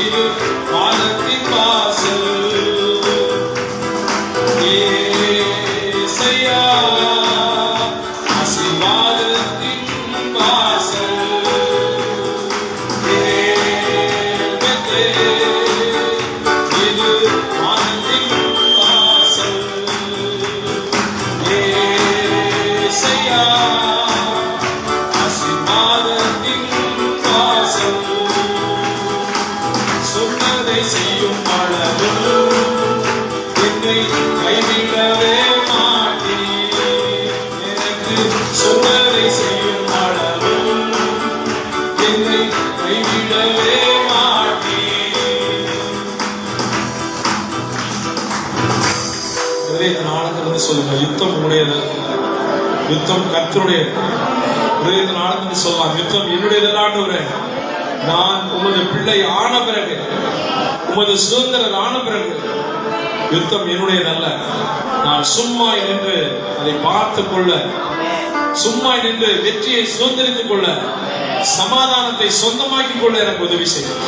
இது வானத்தின் வாசல், ஏசையா ஆசீர்வாதத்தின் வாசல். இது வானத்தின் வாசல், ஏசையா ஆசீர்வாதத்தின் சொன்னதை செய்யும் அளவில் என்னை கைவிடவே மாட்டீர். எனக்கு சொன்னதை செய்யும் அளவில் என்னை கைவிடவே மாட்டீர். இதயத்தின் ஆழத்திலிருந்து சொல்லுங்க, யுத்தம் உடையது, யுத்தம் கர்த்தருடையது. இதயத்தின் ஆழத்திலிருந்து சொல்லலாம், யுத்தம் என்னுடையதல்ல ஆண்டவரே. நான் உமது பிள்ளை ஆன பிறகு, உமது சுதந்திரர் ஆன பிறகு யுத்தம் என்னுடையதல்ல. நான் சும்மா நின்று அதை பார்த்துக் கொள்ள, சும்மா நின்று வெற்றியை சுதந்திரித்துக் கொள்ள, சமாதானத்தை சொந்தமாக்கிக் கொள்ள எனக்கு உதவி செய்யும்.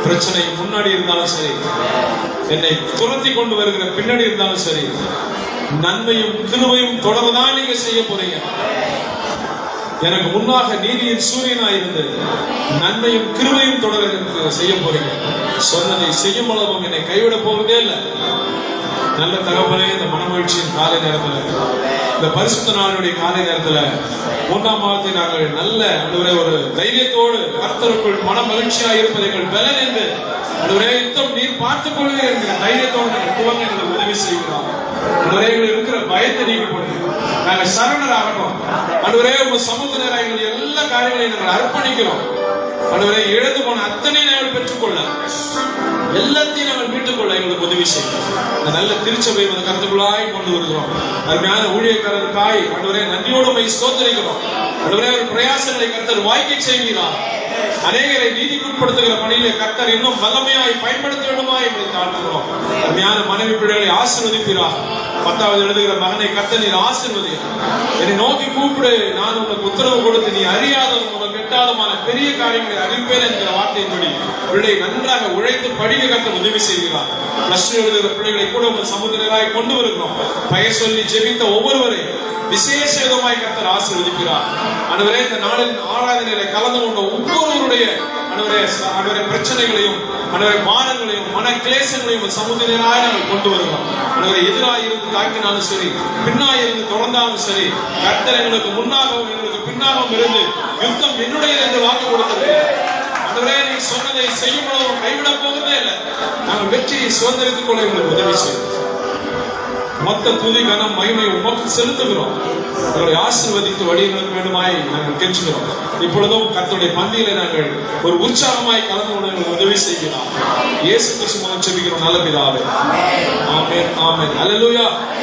பிரச்சனை முன்னாடி இருந்தாலும் சரி, என்னை துரத்தி கொண்டு வருகிற பின்னாடி இருந்தாலும் சரி, நன்மையும் கிருபையும் தொடர்தான் நீங்க செய்ய போறீங்க. எனக்கு முன்னாக நீதியின் சூரியனாய் இருந்து நன்மையும் கிருபையும் தொடர செய்ய போறீங்க. சொன்னதை செய்யும் அளவும் என்னை கைவிட போவதே இல்லை. நல்ல தகவலே, இந்த மனமகிழ்ச்சியின் காலை நேரத்துல, இந்த பரிசுத்த நாளுடைய காலை நேரத்துல 3ஆம் மாதத்தை நாங்கள் நல்ல ஒரு தைரியத்தோடு கர்த்தருக்குள் மன மகிழ்ச்சியா இருப்பதை எங்கள் பலன் என்று யுத்தம் நீர் பார்த்துக் கொள்ளுங்க என்கிற தைரியத்தோடு நாங்கள் துவங்க எங்களுக்கு உதவி செய்கிறோம். எங்களுக்கு இருக்கிற பயத்தை நீங்க போடுங்க. நாங்கள் சரணராகணும். உங்க சமூகத்தினராக எங்களுடைய எல்லா காரியங்களையும் நாங்கள் அர்ப்பணிக்கிறோம். இழந்து போன அத்தனை நாங்கள் பெற்றுக்கொள்ள, எல்லாத்தையும் நாங்கள் மீட்டுக் கொள்ள எங்களுக்கு உதவி செய்யும். இந்த நல்ல திருச்சபை கருத்துக்குள்ளாய் கொண்டு வருகிறோம். அருமையான ஊழியக்காரருக்காய் நன்றியோடு ஸ்தோத்திரிக்கிறோம். ஒரு பிரயாசங்களை கர்த்தர் வாய்க்கை செய்கிறார். அநேகரை நீதிக்குட்படுத்துகிற பணியிலே கர்த்தர் இன்னும் வல்லமையாய் பயன்படுத்த வேண்டுமா என்று தாழ்த்துகிறோம். அருமையான மனைவி பிள்ளைகளை ஆசீர்வதிப்பீராக. 10வது எழுதுகிற மகனை கர்த்தர் நீர் ஆசீர்வதியும். என்னை நோக்கி கூப்பிடு, நான் உனக்கு உத்தரவு கொடுத்து நீ அறியாததும் உனக்கு எட்டாதமான பெரிய காரியங்களை அறிவிப்பேன் என்கிற வார்த்தையின்படி பிள்ளை நன்றாக உழைத்து படிக்க கர்த்தர் உதவி செய்கிறார். +2 எழுதுகிற பிள்ளைகளை கூட உங்கள் சமுதிரராய் கொண்டு வருகிறோம். பெயர் சொல்லி ஜெபித்த ஒவ்வொருவரையும் விசேஷ விதமாய் கர்த்தர் ஆசீர்வதிக்கிறார். ஆண்டவரே, இந்த நாளின் ஆராதனையில கலந்து கொண்ட ஒவ்வொருவருடைய பிரச்சனைகளையும், பாரங்களையும், மன கிளேசங்களையும் சமுதிரனாய் நாங்கள் கொண்டு வருகிறோம். எதிராக இருந்து தாக்கினாலும் சரி, பின்னாய் இருந்து தொடர்ந்தாலும் சரி, கர்த்தர் எங்களுக்கு முன்னாகவும் எங்களுக்கு பின்னாகவும் இருந்து யுத்தம் என்னுடையது என்று வாக்கு கொடுத்தது. நீ சொன்னதை செய்யும் அளவு கைவிட போவதே இல்லை. நாங்கள் வெற்றியை சுதந்திரித்துக் கொள்ள எங்களுக்கு உதவி செய்யும். மொத்த துதி கனம் மகிமை உமக்கு செலுத்துகிறோம். உங்களை ஆசீர்வதித்து வழிகளுக்கு வேண்டுமாய் நாங்கள் கேட்கிறோம். இப்பொழுதும் கர்த்தருடைய பந்தியில நாங்கள் ஒரு உற்சாகமாய் கலந்து கொண்டு உதவி செய்கிறோம். இயேசு கிறிஸ்து மூலம் ஜெபிக்கிறோம் நல்ல பிதாவே. ஆமென், ஆமென். அல்லேலூயா.